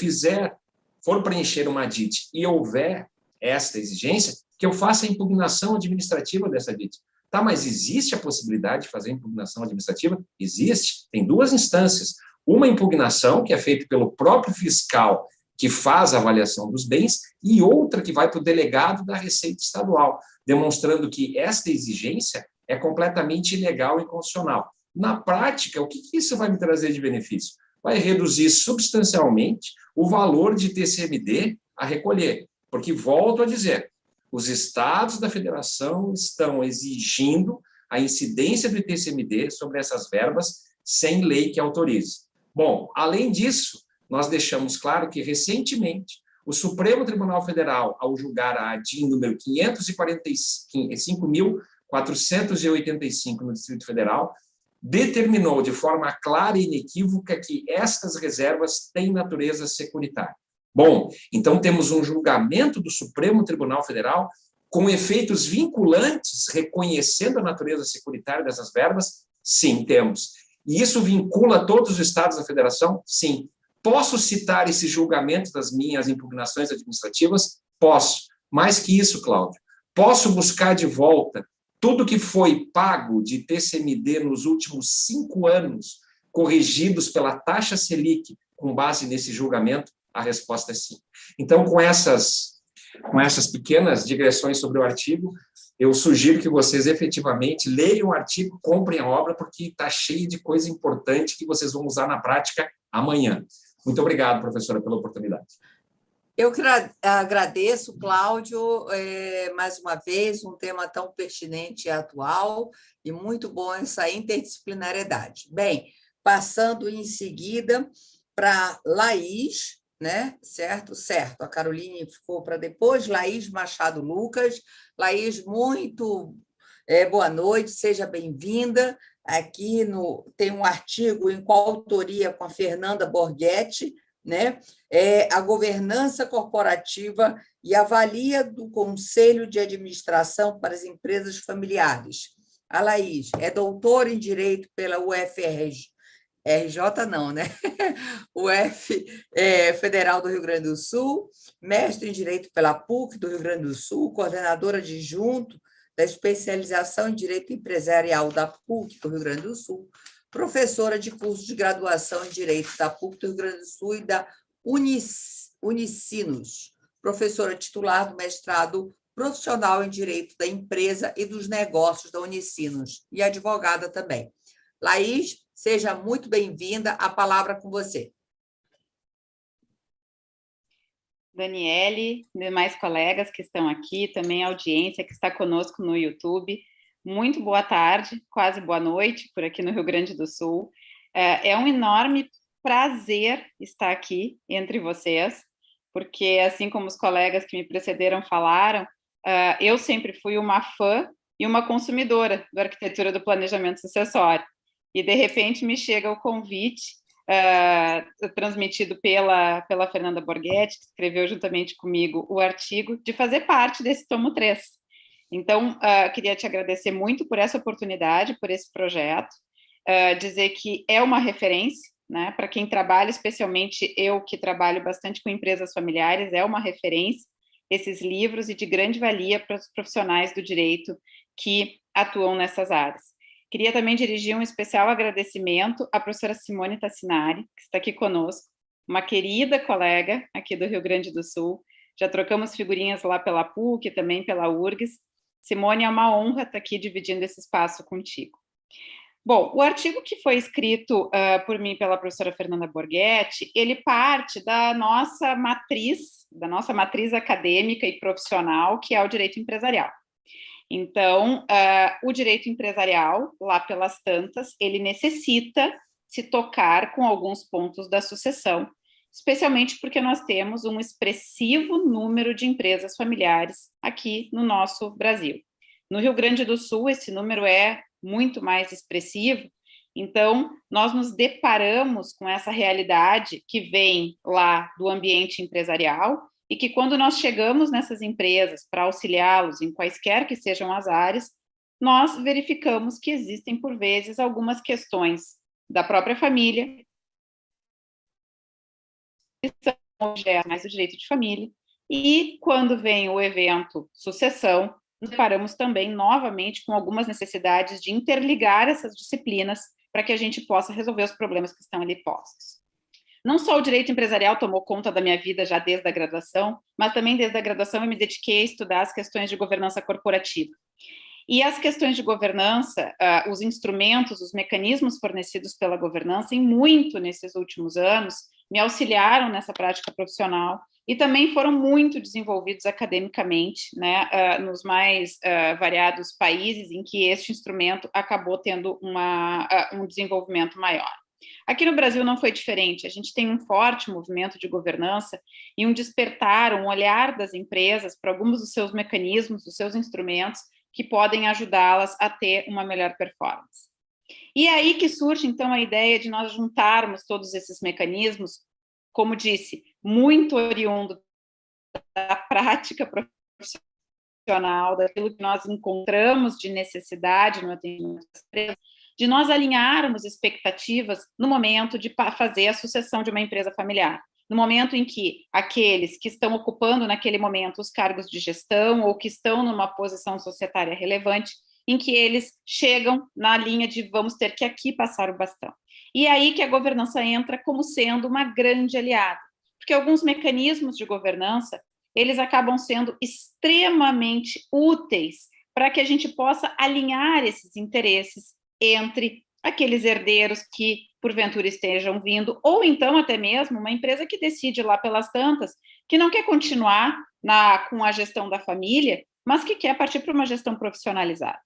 for preencher uma DIT e houver esta exigência, que eu faça a impugnação administrativa dessa DIT. Tá, mas existe a possibilidade de fazer impugnação administrativa? Existe. Tem 2 instâncias. Uma impugnação, que é feita pelo próprio fiscal, que faz a avaliação dos bens, e outra que vai para o delegado da Receita Estadual, demonstrando que esta exigência é completamente ilegal e inconstitucional. Na prática, o que isso vai me trazer de benefício? Vai reduzir substancialmente o valor de TCMD a recolher. Porque, volto a dizer, os estados da federação estão exigindo a incidência do ITCMD sobre essas verbas sem lei que autorize. Bom, além disso, nós deixamos claro que, recentemente, o Supremo Tribunal Federal, ao julgar a ADIM número 545.485 no Distrito Federal, determinou de forma clara e inequívoca que estas reservas têm natureza securitária. Bom, então temos um julgamento do Supremo Tribunal Federal com efeitos vinculantes, reconhecendo a natureza securitária dessas verbas? Sim, temos. E isso vincula todos os estados da federação? Sim. Posso citar esse julgamento das minhas impugnações administrativas? Posso. Mais que isso, Cláudio, posso buscar de volta tudo que foi pago de TCMD nos últimos 5 anos, corrigidos pela taxa Selic, com base nesse julgamento? A resposta é sim. Então, com essas pequenas digressões sobre o artigo, eu sugiro que vocês efetivamente leiam o artigo, comprem a obra, porque está cheio de coisa importante que vocês vão usar na prática amanhã. Muito obrigado, professora, pela oportunidade. Eu agradeço, Cláudio, mais uma vez, um tema tão pertinente e atual, e muito bom essa interdisciplinariedade. Bem, passando em seguida para Laís, né? Certo? Certo. A Caroline ficou para depois, Laís Machado Lucas. Laís, muito boa noite, seja bem-vinda. Aqui tem um artigo em coautoria com a Fernanda Borghetti, né? A governança corporativa e avalia do Conselho de Administração para as Empresas Familiares. A Laís é doutora em Direito pela UFRJ, não, né? Federal do Rio Grande do Sul, mestre em Direito pela PUC do Rio Grande do Sul, coordenadora adjunto da especialização em Direito Empresarial da PUC do Rio Grande do Sul, professora de curso de graduação em Direito da PUC do Rio Grande do Sul e da Unicinos, professora titular do mestrado profissional em Direito da Empresa e dos Negócios da Unicinos, e advogada também. Laís, seja muito bem-vinda, a palavra com você. Daniele, demais colegas que estão aqui, também a audiência que está conosco no YouTube, muito boa tarde, quase boa noite, por aqui no Rio Grande do Sul. É um enorme prazer estar aqui entre vocês, porque, assim como os colegas que me precederam falaram, eu sempre fui uma fã e uma consumidora da arquitetura do planejamento sucessório. E, de repente, me chega o convite, transmitido pela Fernanda Borghetti, que escreveu juntamente comigo o artigo, de fazer parte desse tomo 3. Então, queria te agradecer muito por essa oportunidade, por esse projeto, dizer que é uma referência, né, para quem trabalha, especialmente eu que trabalho bastante com empresas familiares, é uma referência, esses livros, e de grande valia para os profissionais do direito que atuam nessas áreas. Queria também dirigir um especial agradecimento à professora Simone Tassinari, que está aqui conosco, uma querida colega aqui do Rio Grande do Sul, já trocamos figurinhas lá pela PUC e também pela URGS. Simone, é uma honra estar aqui dividindo esse espaço contigo. Bom, o artigo que foi escrito por mim pela professora Fernanda Borghetti, ele parte da nossa matriz acadêmica e profissional, que é o direito empresarial. Então, o direito empresarial, lá pelas tantas, ele necessita se tocar com alguns pontos da sucessão, especialmente porque nós temos um expressivo número de empresas familiares aqui no nosso Brasil. No Rio Grande do Sul, esse número é muito mais expressivo, então, nós nos deparamos com essa realidade que vem lá do ambiente empresarial, e que quando nós chegamos nessas empresas para auxiliá-los em quaisquer que sejam as áreas, nós verificamos que existem, por vezes, algumas questões da própria família, que são objetos mais do direito de família, e quando vem o evento sucessão, nos deparamos também, novamente, com algumas necessidades de interligar essas disciplinas para que a gente possa resolver os problemas que estão ali postos. Não só o direito empresarial tomou conta da minha vida já desde a graduação, mas também desde a graduação eu me dediquei a estudar as questões de governança corporativa. E as questões de governança, os instrumentos, os mecanismos fornecidos pela governança, em muito nesses últimos anos, me auxiliaram nessa prática profissional e também foram muito desenvolvidos academicamente, né, nos mais variados países em que este instrumento acabou tendo um desenvolvimento maior. Aqui no Brasil não foi diferente, a gente tem um forte movimento de governança e um despertar, um olhar das empresas para alguns dos seus mecanismos, dos seus instrumentos, que podem ajudá-las a ter uma melhor performance. E é aí que surge, então, a ideia de nós juntarmos todos esses mecanismos, como disse, muito oriundo da prática profissional, daquilo que nós encontramos de necessidade no atendimento das empresas, de nós alinharmos expectativas no momento de fazer a sucessão de uma empresa familiar, no momento em que aqueles que estão ocupando naquele momento os cargos de gestão ou que estão numa posição societária relevante, em que eles chegam na linha de vamos ter que aqui passar o bastão. E é aí que a governança entra como sendo uma grande aliada, porque alguns mecanismos de governança, eles acabam sendo extremamente úteis para que a gente possa alinhar esses interesses entre aqueles herdeiros que porventura estejam vindo, ou então até mesmo uma empresa que decide lá pelas tantas, que não quer continuar com a gestão da família, mas que quer partir para uma gestão profissionalizada.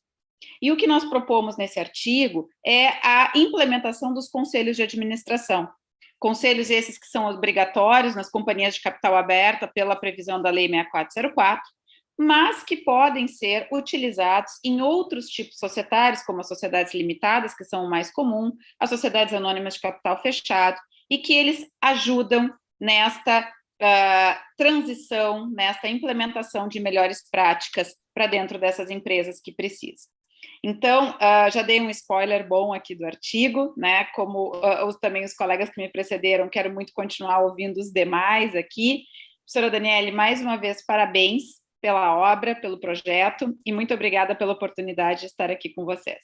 E o que nós propomos nesse artigo é a implementação dos conselhos de administração. Conselhos esses que são obrigatórios nas companhias de capital aberta pela previsão da Lei 6404, mas que podem ser utilizados em outros tipos societários, como as sociedades limitadas, que são o mais comum, as sociedades anônimas de capital fechado, e que eles ajudam nesta transição, nesta implementação de melhores práticas para dentro dessas empresas que precisam. Então, já dei um spoiler bom aqui do artigo, né? Como também os colegas que me precederam, quero muito continuar ouvindo os demais aqui. Professora Daniele, mais uma vez, parabéns pela obra, pelo projeto, e muito obrigada pela oportunidade de estar aqui com vocês.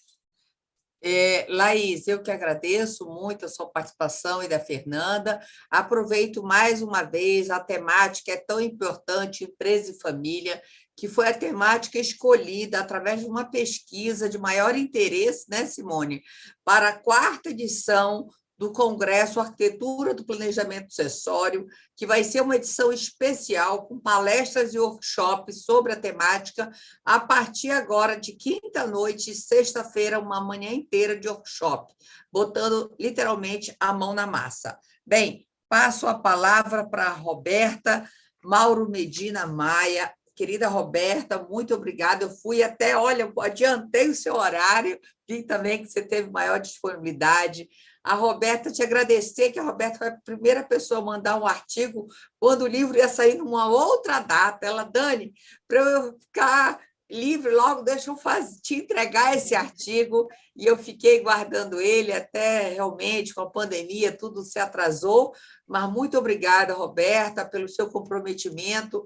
Laís, eu que agradeço muito a sua participação e da Fernanda. Aproveito mais uma vez, a temática é tão importante, empresa e família, que foi a temática escolhida através de uma pesquisa de maior interesse, né, Simone, para a 4ª edição do Congresso Arquitetura do Planejamento Sucessório, que vai ser uma edição especial com palestras e workshops sobre a temática, a partir agora de quinta-noite e sexta-feira, uma manhã inteira de workshop, botando literalmente a mão na massa. Bem, passo a palavra para a Roberta Mauro Medina Maia. Querida Roberta, muito obrigada. Eu fui até, olha, eu adiantei o seu horário, vi também que você teve maior disponibilidade. A Roberta, te agradecer, que a Roberta foi a primeira pessoa a mandar um artigo quando o livro ia sair numa outra data. Ela, Dani, para eu ficar livre logo, deixa eu te entregar esse artigo. E eu fiquei guardando ele até realmente, com a pandemia, tudo se atrasou. Mas muito obrigada, Roberta, pelo seu comprometimento,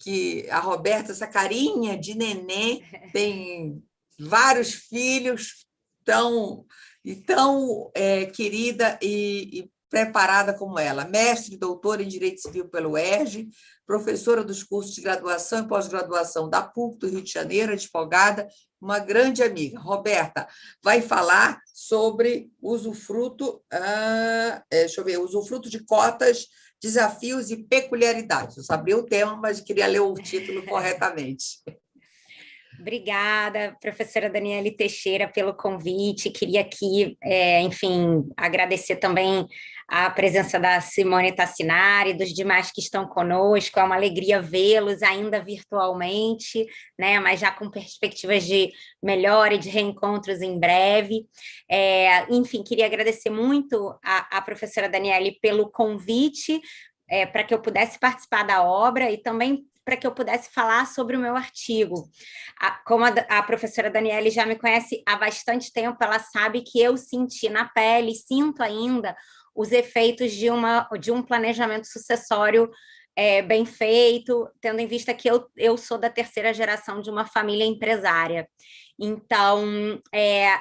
que a Roberta, essa carinha de neném, tem vários filhos tão querida e preparada como ela. Mestre e doutora em Direito Civil pelo UERJ, professora dos cursos de graduação e pós-graduação da PUC do Rio de Janeiro, advogada, uma grande amiga. Roberta vai falar sobre usufruto de cotas, desafios e peculiaridades. Eu sabia o tema, mas queria ler o título corretamente. Obrigada, professora Daniele Teixeira, pelo convite. Queria aqui, enfim, agradecer também a presença da Simone Tassinari e dos demais que estão conosco. É uma alegria vê-los ainda virtualmente, né? Mas já com perspectivas de melhora e de reencontros em breve. Enfim, queria agradecer muito a professora Daniele pelo convite para que eu pudesse participar da obra e também para que eu pudesse falar sobre o meu artigo. Como a professora Daniele já me conhece há bastante tempo, ela sabe que eu senti na pele, sinto ainda, os efeitos de um planejamento sucessório bem feito, tendo em vista que eu sou da 3ª geração de uma família empresária. Então,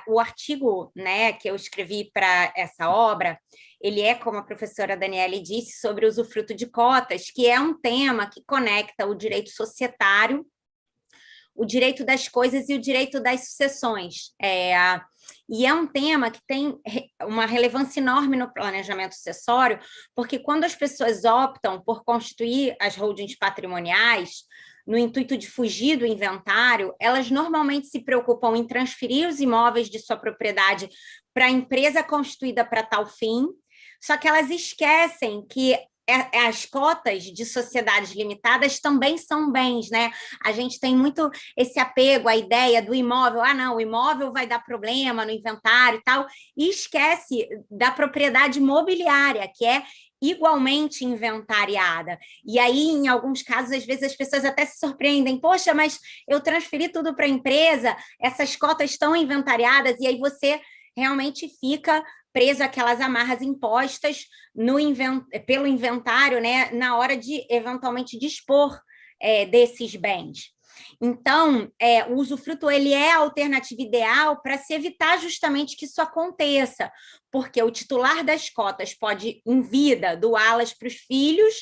o artigo, né, que eu escrevi para essa obra, ele é, como a professora Daniele disse, sobre o usufruto de cotas, que é um tema que conecta o direito societário, o direito das coisas e o direito das sucessões. E é um tema que tem uma relevância enorme no planejamento sucessório, porque quando as pessoas optam por constituir as holdings patrimoniais, no intuito de fugir do inventário, elas normalmente se preocupam em transferir os imóveis de sua propriedade para a empresa constituída para tal fim, só que elas esquecem que as cotas de sociedades limitadas também são bens, né? A gente tem muito esse apego à ideia do imóvel, não, o imóvel vai dar problema no inventário e tal, e esquece da propriedade imobiliária, que é igualmente inventariada. E aí, em alguns casos, às vezes as pessoas até se surpreendem, poxa, mas eu transferi tudo para a empresa, essas cotas estão inventariadas, e aí você realmente fica preso àquelas amarras impostas pelo inventário, né, na hora de, eventualmente, dispor desses bens. Então, o usufruto ele é a alternativa ideal para se evitar justamente que isso aconteça, porque o titular das cotas pode, em vida, doá-las para os filhos,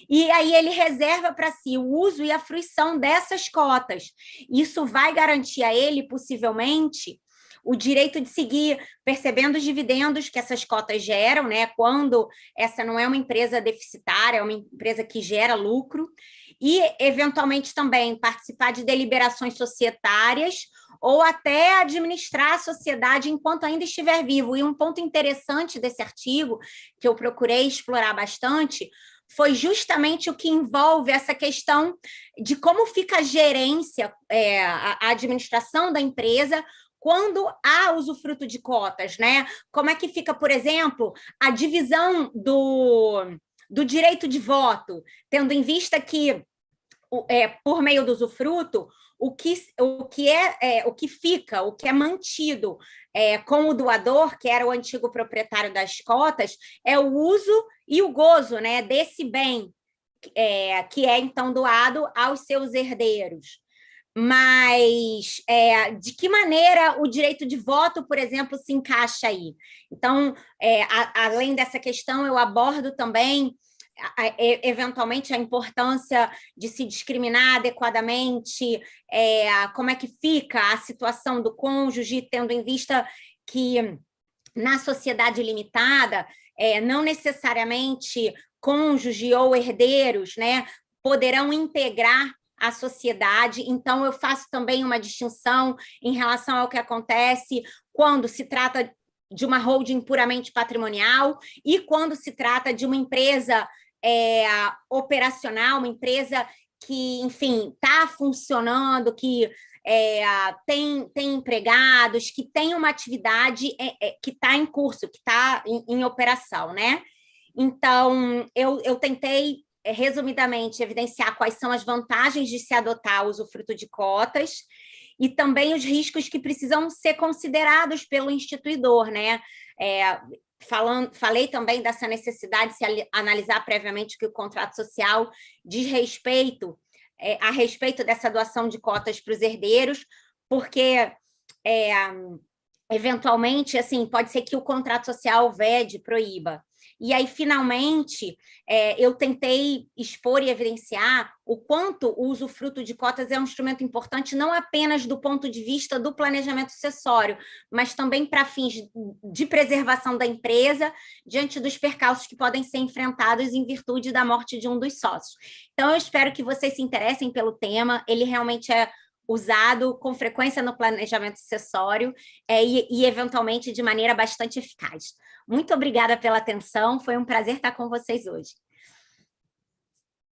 e aí ele reserva para si o uso e a fruição dessas cotas. Isso vai garantir a ele, possivelmente, o direito de seguir percebendo os dividendos que essas cotas geram, né, quando essa não é uma empresa deficitária, é uma empresa que gera lucro, e, eventualmente, também participar de deliberações societárias ou até administrar a sociedade enquanto ainda estiver vivo. E um ponto interessante desse artigo, que eu procurei explorar bastante, foi justamente o que envolve essa questão de como fica a gerência, a administração da empresa, quando há usufruto de cotas, né? Como é que fica, por exemplo, a divisão do direito de voto, tendo em vista que, por meio do usufruto, o que fica, o que é mantido com o doador, que era o antigo proprietário das cotas, é o uso e o gozo, né, desse bem, que é, então, doado aos seus herdeiros. Mas de que maneira o direito de voto, por exemplo, se encaixa aí? Então, além dessa questão, eu abordo também, eventualmente, a importância de se discriminar adequadamente, como é que fica a situação do cônjuge, tendo em vista que, na sociedade limitada, não necessariamente cônjuge ou herdeiros, né, poderão integrar a sociedade. Então, eu faço também uma distinção em relação ao que acontece quando se trata de uma holding puramente patrimonial e quando se trata de uma empresa operacional, uma empresa que, enfim, está funcionando, que tem empregados, que tem uma atividade que está em curso, que está em operação, né? Então, eu tentei, resumidamente, evidenciar quais são as vantagens de se adotar o usufruto de cotas e também os riscos que precisam ser considerados pelo instituidor, né? Falei também dessa necessidade de se analisar previamente que o contrato social diz respeito a respeito dessa doação de cotas para os herdeiros, porque, eventualmente, assim, pode ser que o contrato social vede, proíba. E aí, finalmente, eu tentei expor e evidenciar o quanto o usufruto de cotas é um instrumento importante, não apenas do ponto de vista do planejamento sucessório, mas também para fins de preservação da empresa diante dos percalços que podem ser enfrentados em virtude da morte de um dos sócios. Então, eu espero que vocês se interessem pelo tema, ele realmente é usado com frequência no planejamento sucessório e, eventualmente, de maneira bastante eficaz. Muito obrigada pela atenção, foi um prazer estar com vocês hoje.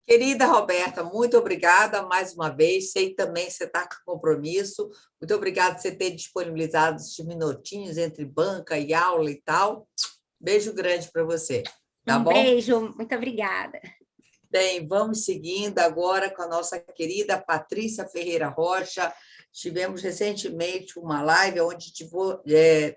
Querida Roberta, muito obrigada mais uma vez, sei que também você está com compromisso, muito obrigada por você ter disponibilizado esses minutinhos entre banca e aula e tal. Beijo grande para você, tá bom? Beijo, muito obrigada. Bem, vamos seguindo agora com a nossa querida Patrícia Ferreira Rocha. Tivemos recentemente uma live onde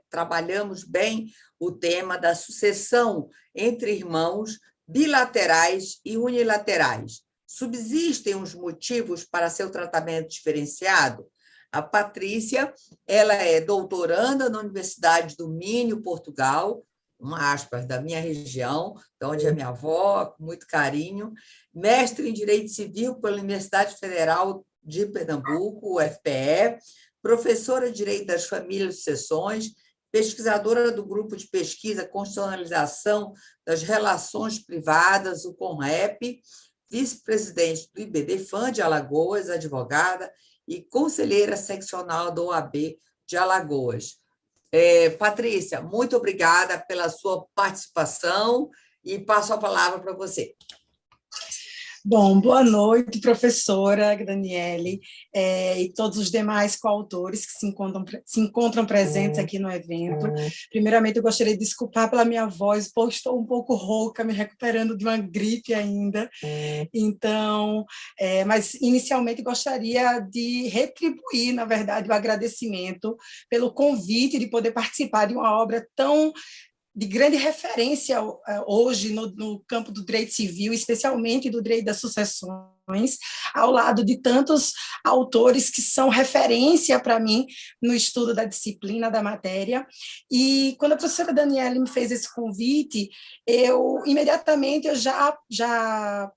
trabalhamos bem o tema da sucessão entre irmãos bilaterais e unilaterais. Subsistem os motivos para seu tratamento diferenciado? A Patrícia, ela é doutoranda na Universidade do Minho, Portugal, uma aspas, da minha região, de onde é minha avó, com muito carinho, mestre em Direito Civil pela Universidade Federal de Pernambuco, UFPE, professora de Direito das Famílias e Sucessões, pesquisadora do Grupo de Pesquisa Constitucionalização das Relações Privadas, o CONREP, vice-presidente do IBDFAN de Alagoas, advogada, e conselheira seccional da OAB de Alagoas. Patrícia, muito obrigada pela sua participação e passo a palavra para você. Bom, boa noite, professora Daniele, e todos os demais coautores que se encontram presentes aqui no evento. Primeiramente, eu gostaria de desculpar pela minha voz, pois estou um pouco rouca, me recuperando de uma gripe ainda. Então, mas inicialmente gostaria de retribuir, na verdade, o agradecimento pelo convite de poder participar de uma obra tão de grande referência hoje no campo do direito civil, especialmente do direito das sucessões, ao lado de tantos autores que são referência para mim no estudo da disciplina, da matéria. E quando a professora Daniele me fez esse convite, imediatamente já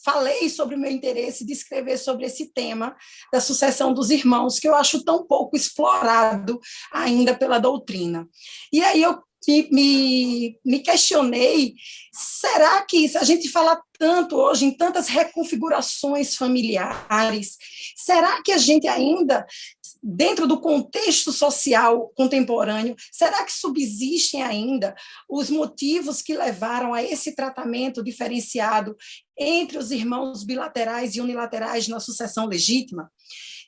falei sobre o meu interesse de escrever sobre esse tema da sucessão dos irmãos, que eu acho tão pouco explorado ainda pela doutrina. E aí eu me questionei, será que se a gente fala tanto hoje em tantas reconfigurações familiares, será que a gente ainda, dentro do contexto social contemporâneo, será que subsistem ainda os motivos que levaram a esse tratamento diferenciado entre os irmãos bilaterais e unilaterais na sucessão legítima?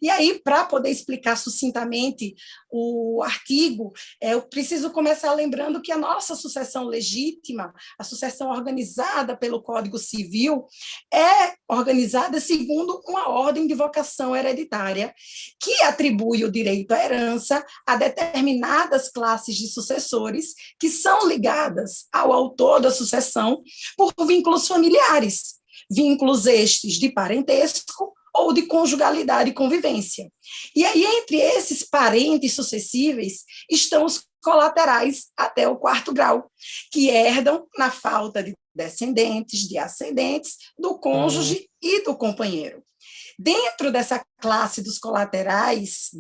E aí, para poder explicar sucintamente o artigo, eu preciso começar lembrando que a nossa sucessão legítima, a sucessão organizada pelo Código Civil, é organizada segundo uma ordem de vocação hereditária, que atribui o direito à herança a determinadas classes de sucessores que são ligadas ao autor da sucessão por vínculos familiares, vínculos estes de parentesco ou de conjugalidade e convivência. E aí, entre esses parentes sucessíveis, estão os colaterais até o 4º grau, que herdam na falta de descendentes, de ascendentes, do cônjuge e do companheiro. Dentro dessa classe dos colaterais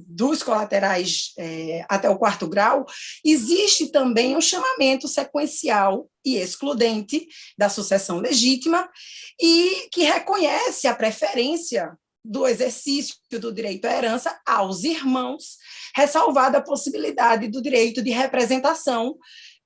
até o 4º grau, existe também um chamamento sequencial e excludente da sucessão legítima e que reconhece a preferência do exercício do direito à herança aos irmãos, ressalvada a possibilidade do direito de representação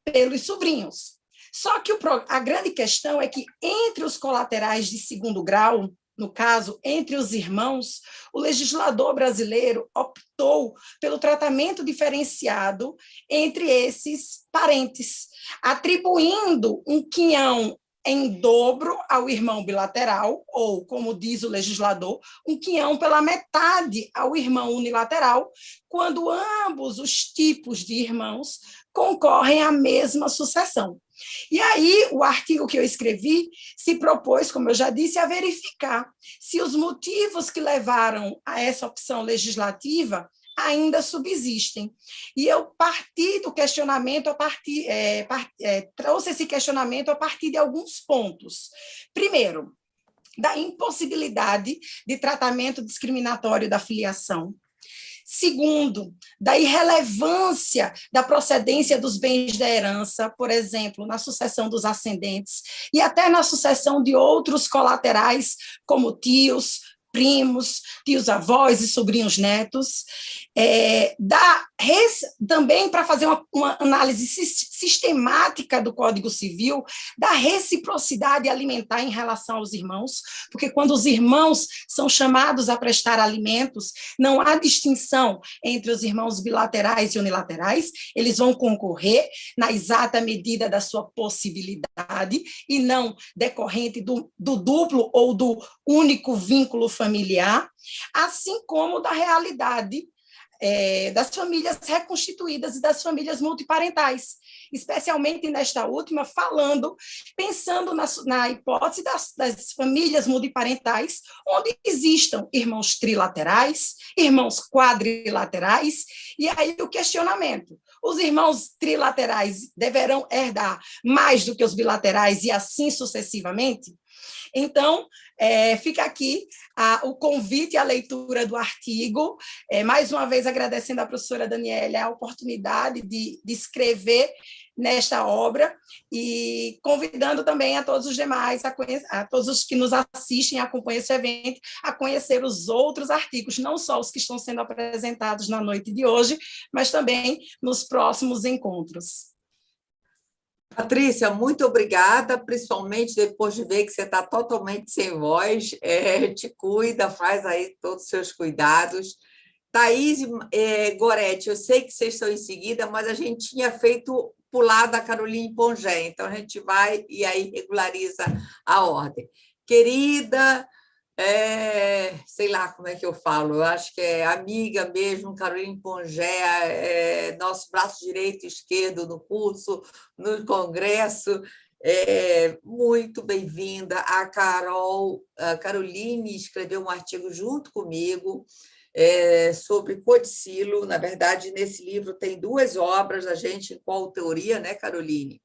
pelos sobrinhos. Só que a grande questão é que entre os colaterais de 2º grau, no caso, entre os irmãos, o legislador brasileiro optou pelo tratamento diferenciado entre esses parentes, atribuindo um quinhão em dobro ao irmão bilateral, ou, como diz o legislador, um quinhão pela metade ao irmão unilateral, quando ambos os tipos de irmãos concorrem à mesma sucessão. E aí, o artigo que eu escrevi se propôs, como eu já disse, a verificar se os motivos que levaram a essa opção legislativa ainda subsistem. E eu parti do questionamento, trouxe esse questionamento a partir de alguns pontos. Primeiro, da impossibilidade de tratamento discriminatório da filiação. Segundo, da irrelevância da procedência dos bens da herança, por exemplo, na sucessão dos ascendentes, e até na sucessão de outros colaterais, como tios, primos, tios-avós e sobrinhos-netos, também para fazer uma análise sistemática do Código Civil, da reciprocidade alimentar em relação aos irmãos, porque quando os irmãos são chamados a prestar alimentos, não há distinção entre os irmãos bilaterais e unilaterais, eles vão concorrer na exata medida da sua possibilidade e não decorrente do duplo ou do único vínculo familiar, assim como da realidade das famílias reconstituídas e das famílias multiparentais, especialmente nesta última, pensando na hipótese das famílias multiparentais, onde existam irmãos trilaterais, irmãos quadrilaterais, e aí o questionamento: os irmãos trilaterais deverão herdar mais do que os bilaterais e assim sucessivamente? Então, fica aqui o convite à leitura do artigo, mais uma vez agradecendo à professora Daniele a oportunidade de escrever nesta obra e convidando também a todos os demais, a todos os que nos assistem e acompanham esse evento, a conhecer os outros artigos, não só os que estão sendo apresentados na noite de hoje, mas também nos próximos encontros. Patrícia, muito obrigada, principalmente depois de ver que você está totalmente sem voz, te cuida, faz aí todos os seus cuidados. Thaís e Gorete, eu sei que vocês estão em seguida, mas a gente tinha feito pular da Caroline Pongé, então a gente vai e aí regulariza a ordem. Querida, sei lá como é que eu falo, eu acho que é amiga mesmo, Caroline Pongé, nosso braço direito e esquerdo no curso, no congresso, muito bem-vinda. A Caroline escreveu um artigo junto comigo sobre codicilo. Na verdade, nesse livro tem 2 obras da gente em coautoria, né, Caroline?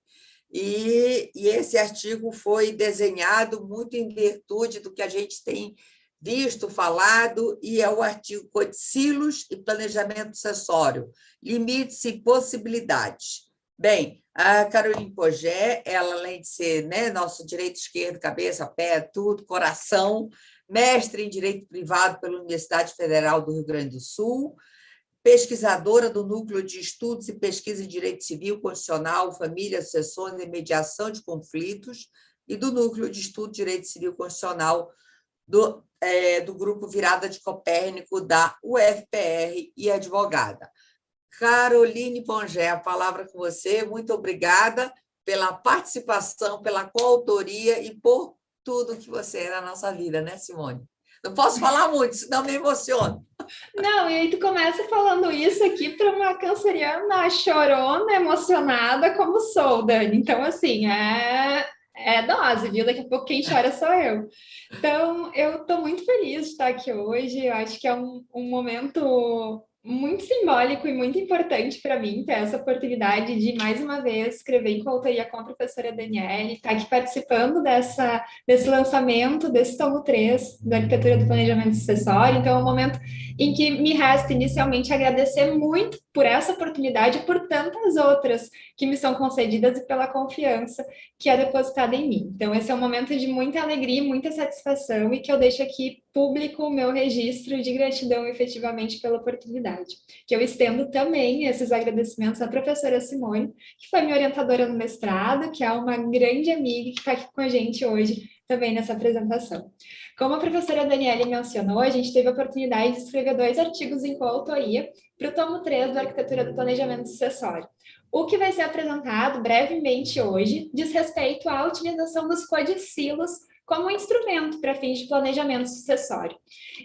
E esse artigo foi desenhado muito em virtude do que a gente tem visto, falado, e é o artigo Codicilos e Planejamento Sucessório, Limites e Possibilidades. Bem, a Caroline Pogé, ela, além de ser, né, nosso direito esquerdo, cabeça, pé, tudo, coração, mestre em Direito Privado pela Universidade Federal do Rio Grande do Sul, pesquisadora do Núcleo de Estudos e Pesquisa em Direito Civil, Constitucional, Família, Sucessões e Mediação de Conflitos, e do Núcleo de Estudos de Direito Civil Constitucional do Grupo Virada de Copérnico, da UFPR, e advogada. Caroline Pogé, a palavra com você. Muito obrigada pela participação, pela coautoria e por tudo que você é na nossa vida, né, Simone? Não posso falar muito, senão me emociono. Não, e aí tu começa falando isso aqui para uma canceriana chorona, emocionada como sou, Dani. Então, assim, é dose, viu? Daqui a pouco quem chora sou eu. Então, eu estou muito feliz de estar aqui hoje. Eu acho que é um momento muito simbólico e muito importante para mim ter essa oportunidade de, mais uma vez, escrever em coautoria com a professora Daniele, estar aqui participando desse lançamento, desse tomo 3 da Arquitetura do Planejamento Sucessório. Então, é um momento em que me resta inicialmente agradecer muito por essa oportunidade e por tantas outras que me são concedidas e pela confiança que é depositada em mim. Então, esse é um momento de muita alegria e muita satisfação e que eu deixo aqui público o meu registro de gratidão efetivamente pela oportunidade. Que eu estendo também esses agradecimentos à professora Simone, que foi minha orientadora no mestrado, que é uma grande amiga que está aqui com a gente hoje também nessa apresentação. Como a professora Daniele mencionou, a gente teve a oportunidade de escrever 2 artigos em coautoria para o tomo 3 da Arquitetura do Planejamento Sucessório. O que vai ser apresentado brevemente hoje diz respeito à utilização dos codicilos como instrumento para fins de planejamento sucessório.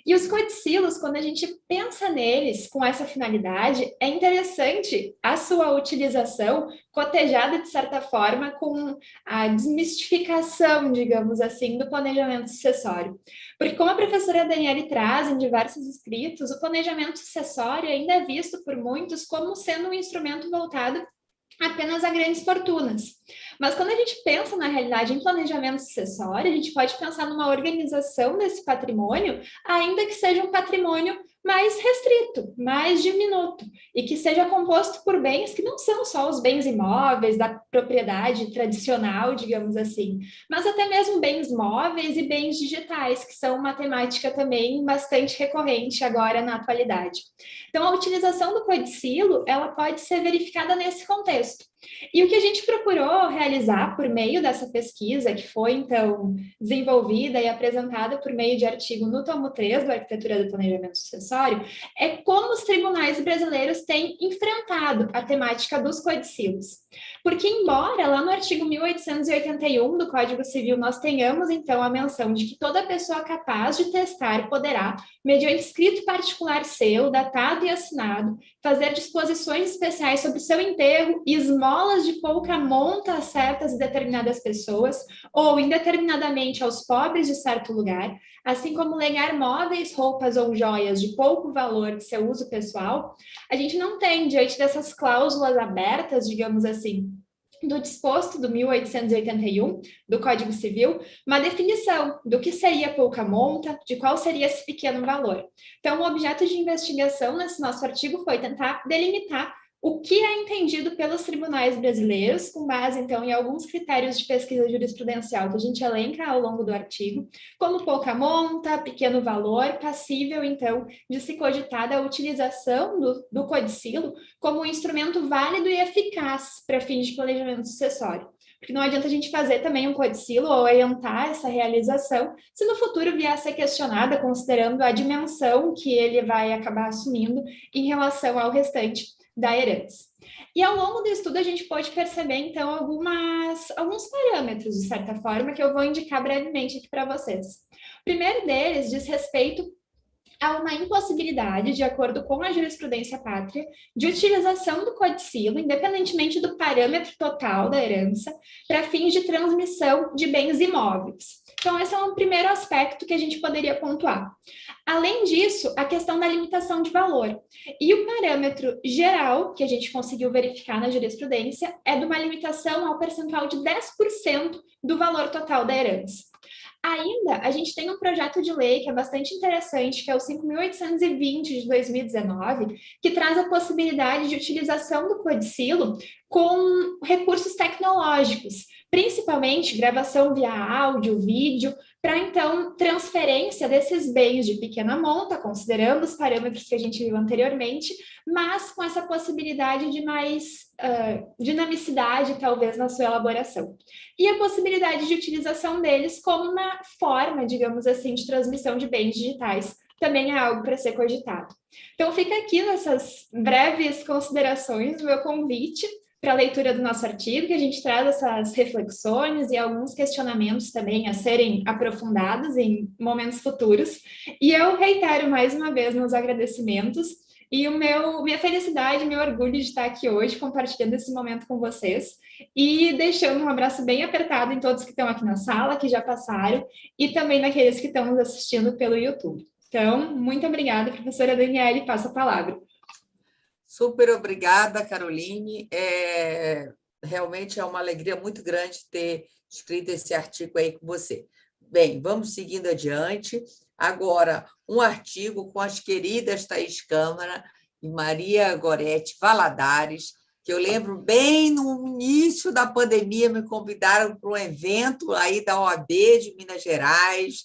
E os codicilos, quando a gente pensa neles com essa finalidade, é interessante a sua utilização cotejada, de certa forma, com a desmistificação, digamos assim, do planejamento sucessório. Porque, como a professora Daniele traz em diversos escritos, o planejamento sucessório ainda é visto por muitos como sendo um instrumento voltado apenas a grandes fortunas. Mas quando a gente pensa na realidade em planejamento sucessório, a gente pode pensar numa organização desse patrimônio, ainda que seja um patrimônio mais restrito, mais diminuto, e que seja composto por bens que não são só os bens imóveis da propriedade tradicional, digamos assim, mas até mesmo bens móveis e bens digitais, que são uma temática também bastante recorrente agora na atualidade. Então, a utilização do codicilo, ela pode ser verificada nesse contexto. E o que a gente procurou realizar por meio dessa pesquisa, que foi, então, desenvolvida e apresentada por meio de artigo no tomo 3 da Arquitetura do Planejamento Sucessório, é como os tribunais brasileiros têm enfrentado a temática dos codicilos. Porque, embora lá no artigo 1881 do Código Civil nós tenhamos, então, a menção de que toda pessoa capaz de testar poderá, mediante escrito particular seu, datado e assinado, fazer disposições especiais sobre seu enterro e esmolas de pouca monta a certas e determinadas pessoas, ou indeterminadamente aos pobres de certo lugar, assim como legar móveis, roupas ou joias de pouco valor de seu uso pessoal, a gente não tem, diante dessas cláusulas abertas, digamos assim, do disposto do 1881, do Código Civil, uma definição do que seria pouca monta, de qual seria esse pequeno valor. Então, o objeto de investigação nesse nosso artigo foi tentar delimitar o que é entendido pelos tribunais brasileiros, com base, então, em alguns critérios de pesquisa jurisprudencial que a gente elenca ao longo do artigo, como pouca monta, pequeno valor, passível, então, de se cogitar da utilização do codicilo como um instrumento válido e eficaz para fins de planejamento sucessório. Porque não adianta a gente fazer também um codicilo ou orientar essa realização se no futuro vier a ser questionada, considerando a dimensão que ele vai acabar assumindo em relação ao restante da herança. E ao longo do estudo a gente pode perceber, então, alguns parâmetros, de certa forma, que eu vou indicar brevemente aqui para vocês. O primeiro deles diz respeito a uma impossibilidade, de acordo com a jurisprudência pátria, de utilização do codicilo, independentemente do parâmetro total da herança, para fins de transmissão de bens imóveis. Então, esse é um primeiro aspecto que a gente poderia pontuar. Além disso, a questão da limitação de valor. E o parâmetro geral que a gente conseguiu verificar na jurisprudência é de uma limitação ao percentual de 10% do valor total da herança. Ainda, a gente tem um projeto de lei que é bastante interessante, que é o 5.820 de 2019, que traz a possibilidade de utilização do codicilo com recursos tecnológicos, principalmente gravação via áudio, vídeo, para, então, transferência desses bens de pequena monta, considerando os parâmetros que a gente viu anteriormente, mas com essa possibilidade de mais dinamicidade, talvez, na sua elaboração. E a possibilidade de utilização deles como uma forma, digamos assim, de transmissão de bens digitais também é algo para ser cogitado. Então, fica aqui nessas breves considerações o meu convite para a leitura do nosso artigo, que a gente traz essas reflexões e alguns questionamentos também a serem aprofundados em momentos futuros. E eu reitero mais uma vez meus agradecimentos e minha felicidade, meu orgulho de estar aqui hoje compartilhando esse momento com vocês e deixando um abraço bem apertado em todos que estão aqui na sala, que já passaram, e também naqueles que estão nos assistindo pelo YouTube. Então, muito obrigada, professora Daniele, passo a palavra. Super obrigada, Caroline. Realmente é uma alegria muito grande ter escrito esse artigo aí com você. Bem, vamos seguindo adiante. Agora, um artigo com as queridas Thaís Câmara e Maria Goretti Valadares, que eu lembro bem no início da pandemia, me convidaram para um evento aí da OAB de Minas Gerais.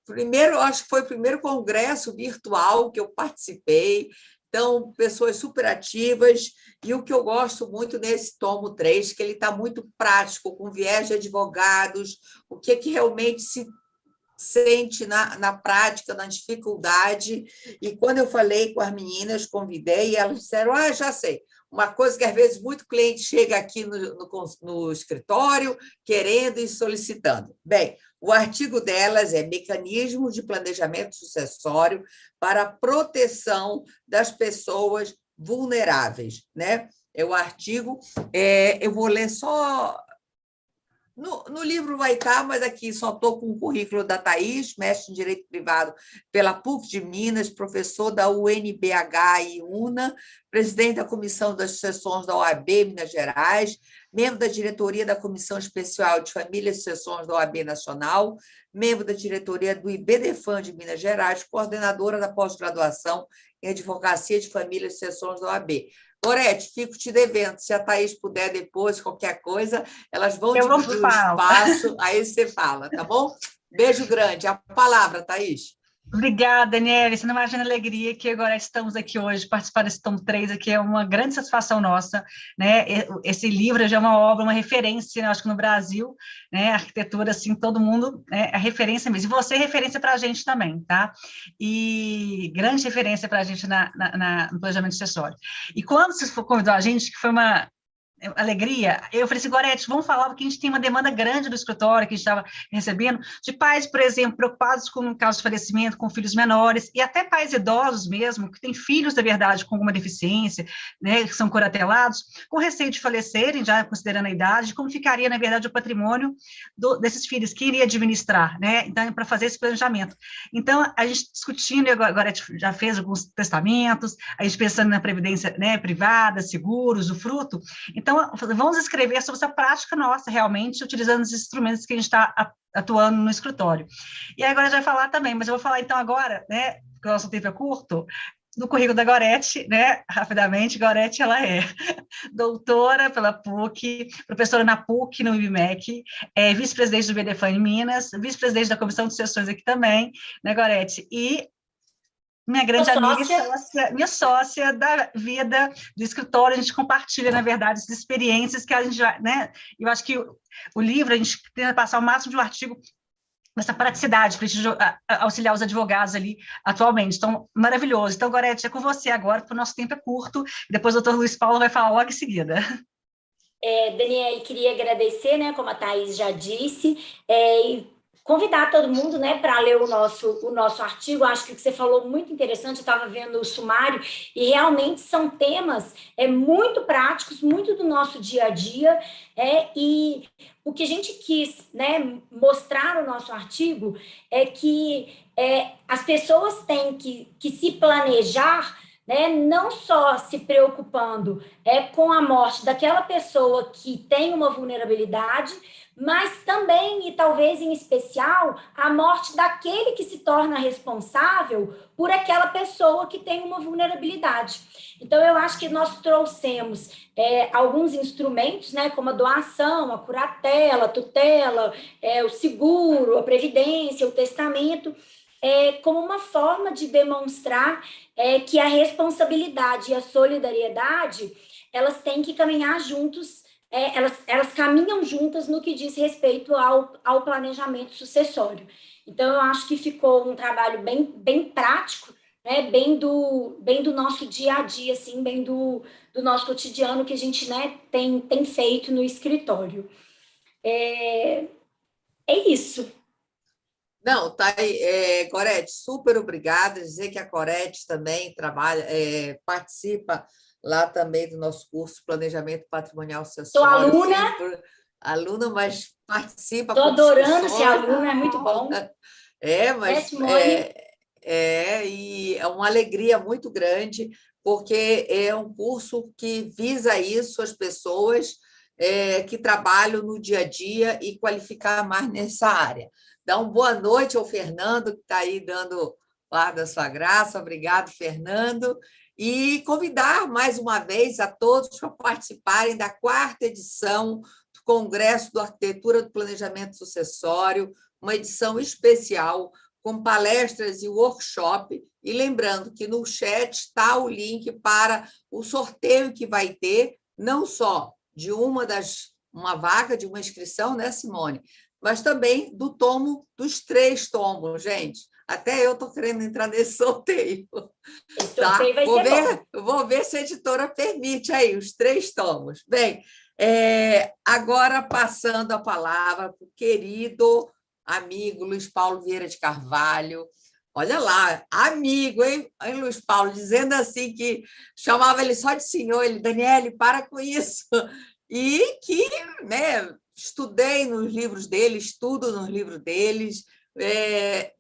Primeiro, acho que foi o primeiro congresso virtual que eu participei. Então, pessoas super ativas, e o que eu gosto muito nesse tomo 3, que ele está muito prático, com viés de advogados, o que realmente se sente na prática, na dificuldade. E quando eu falei com as meninas, convidei, e elas disseram, já sei, uma coisa que às vezes muito cliente chega aqui no escritório querendo e solicitando. Bem, o artigo delas é Mecanismos de Planejamento Sucessório para a Proteção das Pessoas Vulneráveis, né? É o artigo, eu vou ler só... No livro vai estar, mas aqui só estou com o currículo da Thaís, mestre em Direito Privado pela PUC de Minas, professor da UNBH e UNA, presidente da Comissão das Sucessões da OAB Minas Gerais, membro da diretoria da Comissão Especial de Famílias e Sucessões da OAB Nacional, membro da diretoria do IBDFAN de Minas Gerais, coordenadora da pós-graduação em Advocacia de Famílias e Sucessões da OAB. Goretti, fico te devendo, se a Thaís puder depois, qualquer coisa, elas vão dividir o espaço, aí você fala, tá bom? Beijo grande. A palavra, Thaís. Obrigada, Daniele. Você não imagina a alegria que agora estamos aqui hoje, participar desse tomo 3 aqui, é uma grande satisfação nossa, né? Esse livro já é uma obra, uma referência, né? Acho que no Brasil, né? Arquitetura, assim, todo mundo é referência mesmo. E você é referência para a gente também, tá? E grande referência para a gente no planejamento sucessório. E quando você convidou a gente, que foi uma alegria, eu falei assim, Goretti, vamos falar, porque a gente tem uma demanda grande do escritório que a gente estava recebendo, de pais, por exemplo, preocupados com o caso de falecimento, com filhos menores, e até pais idosos mesmo, que têm filhos, na verdade, com alguma deficiência, né, que são curatelados, com receio de falecerem, já considerando a idade, como ficaria, na verdade, o patrimônio desses filhos, que iria administrar, né, então, para fazer esse planejamento. Então, a gente discutindo, e agora a gente já fez alguns testamentos, a gente pensando na previdência, né, privada, seguros, o fruto. Então, vamos escrever sobre essa prática nossa, realmente, utilizando os instrumentos que a gente está atuando no escritório. E agora a gente vai falar também, mas eu vou falar então agora, né, porque o nosso tempo é curto, do currículo da Goretti, né, rapidamente. Goretti, ela é doutora pela PUC, professora na PUC, no IBMEC, vice-presidente do IBDFAN em Minas, vice-presidente da Comissão de Sucessões aqui também, né, Goretti, e minha grande amiga, minha sócia da vida do escritório. A gente compartilha, na verdade, essas experiências que a gente vai, né? Eu acho que o livro, a gente tenta passar o máximo de um artigo nessa praticidade, para a gente auxiliar os advogados ali atualmente. Então, maravilhoso. Então, Goretti, é com você agora, porque o nosso tempo é curto, e depois o doutor Luiz Paulo vai falar logo em seguida. Daniele, queria agradecer, né, como a Thaís já disse, e convidar todo mundo, né, para ler o nosso artigo. Acho que o que você falou muito interessante, eu estava vendo o sumário, e realmente são temas muito práticos, muito do nosso dia a dia, e o que a gente quis, né, mostrar no nosso artigo é que as pessoas têm que se planejar, né, não só se preocupando com a morte daquela pessoa que tem uma vulnerabilidade, mas também, e talvez em especial, a morte daquele que se torna responsável por aquela pessoa que tem uma vulnerabilidade. Então, eu acho que nós trouxemos alguns instrumentos, né, como a doação, a curatela, a tutela, o seguro, a previdência, o testamento, como uma forma de demonstrar que a responsabilidade e a solidariedade, elas têm que caminhar juntos, elas caminham juntas no que diz respeito ao planejamento sucessório. Então, eu acho que ficou um trabalho bem prático, né, bem do nosso dia a dia, assim, bem do nosso cotidiano que a gente, né, tem feito no escritório. É isso. Não, tá aí, Gorete, super obrigada. Dizer que a Gorete também trabalha, participa lá também do nosso curso Planejamento Patrimonial Sucessório. Sou aluna. Aluna, mas participa. Estou adorando ser aluna, é muito bom. Mas e é uma alegria muito grande, porque é um curso que visa isso, as pessoas que trabalham no dia a dia e qualificar mais nessa área. Dá uma boa noite ao Fernando, que está aí dando ar da sua graça. Obrigado, Fernando. E convidar mais uma vez a todos para participarem da 4ª edição do Congresso do Arquitetura do Planejamento Sucessório, uma edição especial com palestras e workshop. E lembrando que no chat está o link para o sorteio que vai ter, não só de uma vaga, de uma inscrição, né, Simone? Mas também do tomo, dos 3 tomos, gente. Até eu estou querendo entrar nesse sorteio. Esse sorteio vai ser bom. Vou ver se a editora permite aí os 3 tomos. Bem, agora passando a palavra para o querido amigo Luiz Paulo Vieira de Carvalho. Olha lá, amigo, hein, Luiz Paulo, dizendo assim que chamava ele só de senhor, ele, Daniele, para com isso. E que, né, estudei nos livros deles, estudo nos livros deles.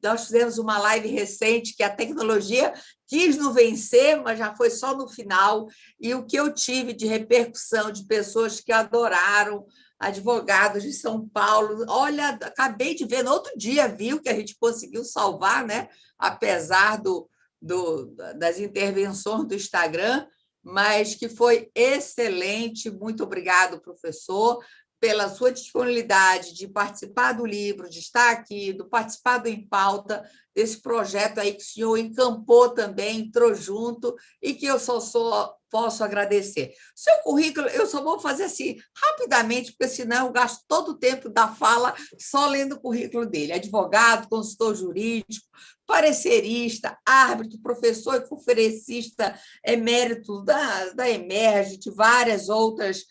Nós fizemos uma live recente que a tecnologia quis nos vencer, mas já foi só no final. E o que eu tive de repercussão de pessoas que adoraram, advogados de São Paulo. Olha, acabei de ver, no outro dia, viu que a gente conseguiu salvar, né? Apesar das intervenções do Instagram, mas que foi excelente. Muito obrigado, professor, pela sua disponibilidade de participar do livro, de estar aqui, de participar do Em Pauta, desse projeto aí que o senhor encampou também, entrou junto, e que eu só posso agradecer. Seu currículo, eu só vou fazer assim, rapidamente, porque senão eu gasto todo o tempo da fala só lendo o currículo dele. Advogado, consultor jurídico, parecerista, árbitro, professor e conferencista emérito da Emerge, de várias outras,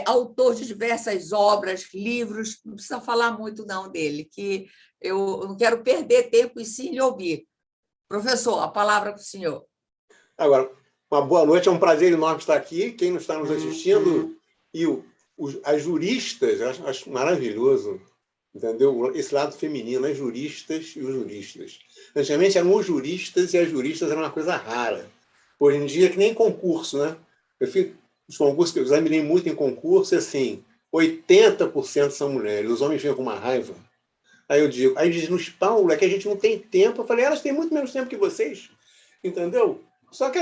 autor de diversas obras, livros. Não precisa falar muito não dele, que eu não quero perder tempo e sim lhe ouvir. Professor, a palavra para o senhor. Agora, uma boa noite, é um prazer enorme estar aqui. Quem não está nos assistindo, e as juristas, eu acho maravilhoso, entendeu? Esse lado feminino, as juristas e os juristas. Antigamente eram os juristas e as juristas eram uma coisa rara. Hoje em dia, que nem concurso, né? Eu fiz os concursos que eu examinei muito em concurso, assim, 80% são mulheres, os homens vinham com uma raiva. Aí diz, Luiz Paulo, é que a gente não tem tempo. Eu falei, elas têm muito menos tempo que vocês, entendeu? Só que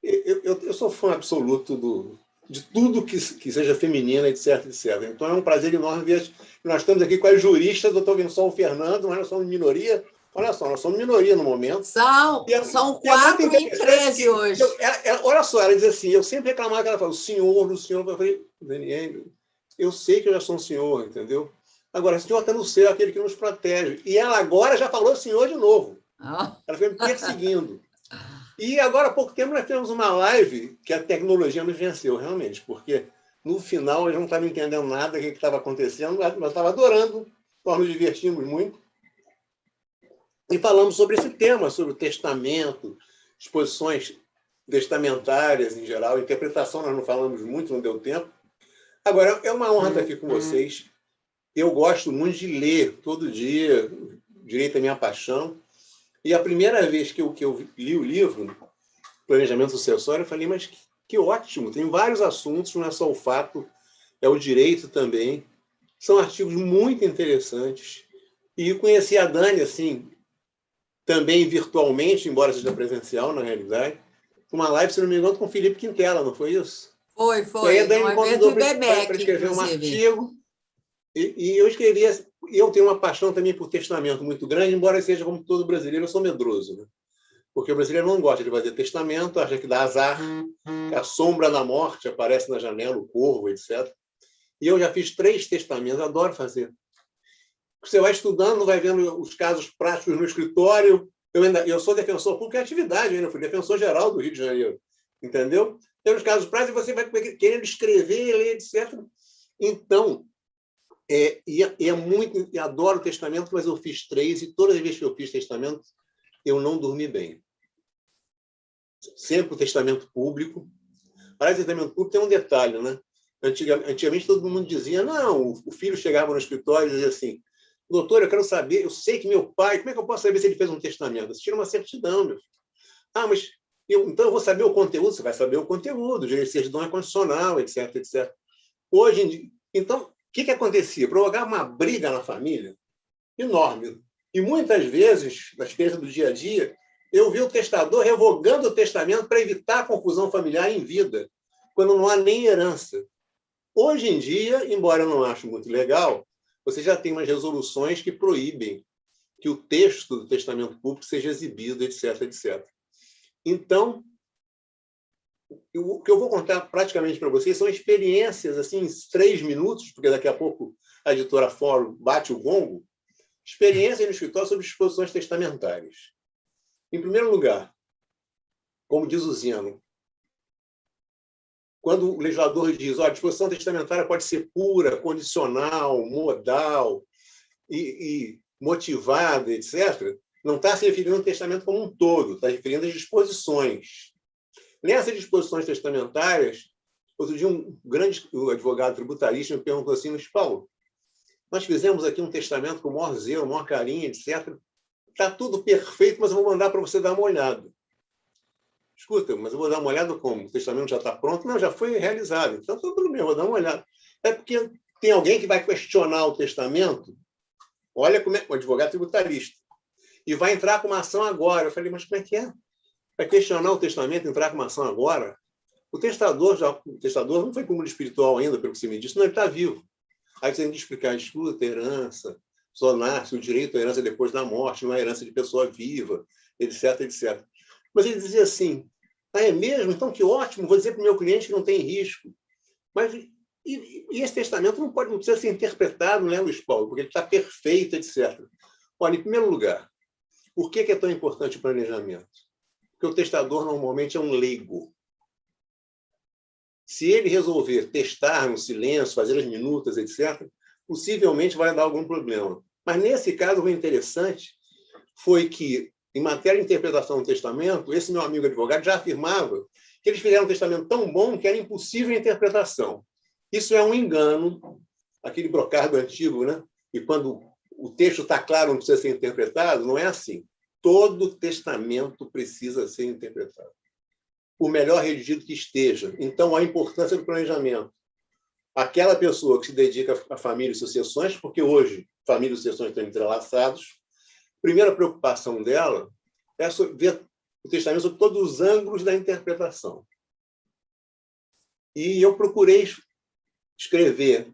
eu sou fã absoluto de tudo que seja feminina, etc, etc. Então é um prazer enorme ver que nós estamos aqui com as juristas, eu estou vendo só o Fernando, mas nós somos minoria. Olha só, nós somos minoria no momento. São 4 em 13 hoje. Olha só, ela diz assim, eu sempre reclamava que ela falava, o senhor. Eu falei, Daniele, eu sei que eu já sou um senhor, entendeu? Agora, o senhor está no céu, aquele que nos protege. E ela agora já falou senhor de novo. Ela foi me perseguindo. E agora, há pouco tempo, nós tivemos uma live que a tecnologia nos venceu, realmente, porque no final eu não estava entendendo nada do que estava acontecendo, mas estava adorando, nós nos divertimos muito. e falamos sobre esse tema, sobre o testamento, disposições testamentárias em geral, interpretação nós não falamos muito, não deu tempo. Agora, é uma honra estar aqui com vocês. Eu gosto muito de ler todo dia, direito à minha paixão. E a primeira vez que eu li o livro, Planejamento Sucessório, eu falei, mas que ótimo, tem vários assuntos, não é só o fato, é o direito também. São artigos muito interessantes. E conheci a Dani, assim, também virtualmente, embora seja presencial, na realidade, uma live, se não me engano, com o Felipe Quintela, não foi isso? Foi. E aí a Dani me convidou para escrever um artigo. E eu escrevia... Eu tenho uma paixão também por testamento muito grande, embora seja como todo brasileiro, eu sou medroso, né? Porque o brasileiro não gosta de fazer testamento, acha que dá azar, que a sombra da morte aparece na janela, o corvo, etc. E eu já fiz 3 testamentos, adoro fazer. Você vai estudando, vai vendo os casos práticos no escritório. Eu sou defensor público em atividade, eu fui defensor geral do Rio de Janeiro, entendeu? Tem os casos práticos, você vai querendo escrever, ler, etc. Então, eu adoro testamento, mas eu fiz 3, e todas as vezes que eu fiz testamento, eu não dormi bem. Sempre o testamento público. Para o testamento público tem um detalhe, né? Antigamente todo mundo dizia, não, o filho chegava no escritório e dizia assim, doutor, eu quero saber, eu sei que meu pai, como é que eu posso saber se ele fez um testamento? Você tira uma certidão, meu filho. Ah, mas então eu vou saber o conteúdo? Você vai saber o conteúdo, o direito de certidão é condicional, etc, etc. Hoje em dia, então, o que acontecia? Provocava uma briga na família enorme. E muitas vezes, na experiência do dia a dia, eu vi o testador revogando o testamento para evitar a confusão familiar em vida, quando não há nem herança. Hoje em dia, embora eu não ache muito legal, você já tem umas resoluções que proíbem que o texto do testamento público seja exibido, etc, etc. Então, o que eu vou contar praticamente para vocês são experiências, assim, em 3 minutos, porque daqui a pouco a editora Fórum bate o gongo, experiência no escritório sobre disposições testamentárias. Em primeiro lugar, como diz o Zeno, quando o legislador diz, a disposição testamentária pode ser pura, condicional, modal e motivada, etc., não está se referindo ao testamento como um todo, está referindo às disposições. Nessas disposições testamentárias, outro dia um grande advogado tributarista me perguntou assim, mas Paulo, nós fizemos aqui um testamento com o maior zelo, o maior carinho, etc. Está tudo perfeito, mas eu vou mandar para você dar uma olhada. Escuta, mas eu vou dar uma olhada como? O testamento já está pronto? Não, já foi realizado. Então, tudo bem, eu vou dar uma olhada. É porque tem alguém que vai questionar o testamento, olha como é, o advogado tributarista, e vai entrar com uma ação agora. Eu falei, mas como é que é? Vai questionar o testamento, entrar com uma ação agora? O testador não foi como espiritual ainda, pelo que você me disse, não, ele está vivo. Aí você tem que explicar, escuta, herança, só nasce o direito à herança depois da morte, não é herança de pessoa viva, etc, etc. Mas ele dizia assim, é mesmo? Então que ótimo, vou dizer para o meu cliente que não tem risco. Mas e esse testamento não precisa ser interpretado, né, Luiz Paulo, porque ele está perfeito, etc. Olha, em primeiro lugar, por que é tão importante o planejamento? Porque o testador normalmente é um leigo. Se ele resolver testar no silêncio, fazer as minutas, etc., possivelmente vai dar algum problema. Mas, nesse caso, o interessante foi que, em matéria de interpretação do testamento, esse meu amigo advogado já afirmava que eles fizeram um testamento tão bom que era impossível a interpretação. Isso é um engano, aquele brocardo antigo, né? E quando o texto está claro, não precisa ser interpretado, não é assim. Todo testamento precisa ser interpretado, por melhor redigido que esteja. Então, a importância do planejamento. Aquela pessoa que se dedica à família e sucessões, porque hoje família e sucessões estão entrelaçados, a primeira preocupação dela é ver o testamento sob todos os ângulos da interpretação. E eu procurei escrever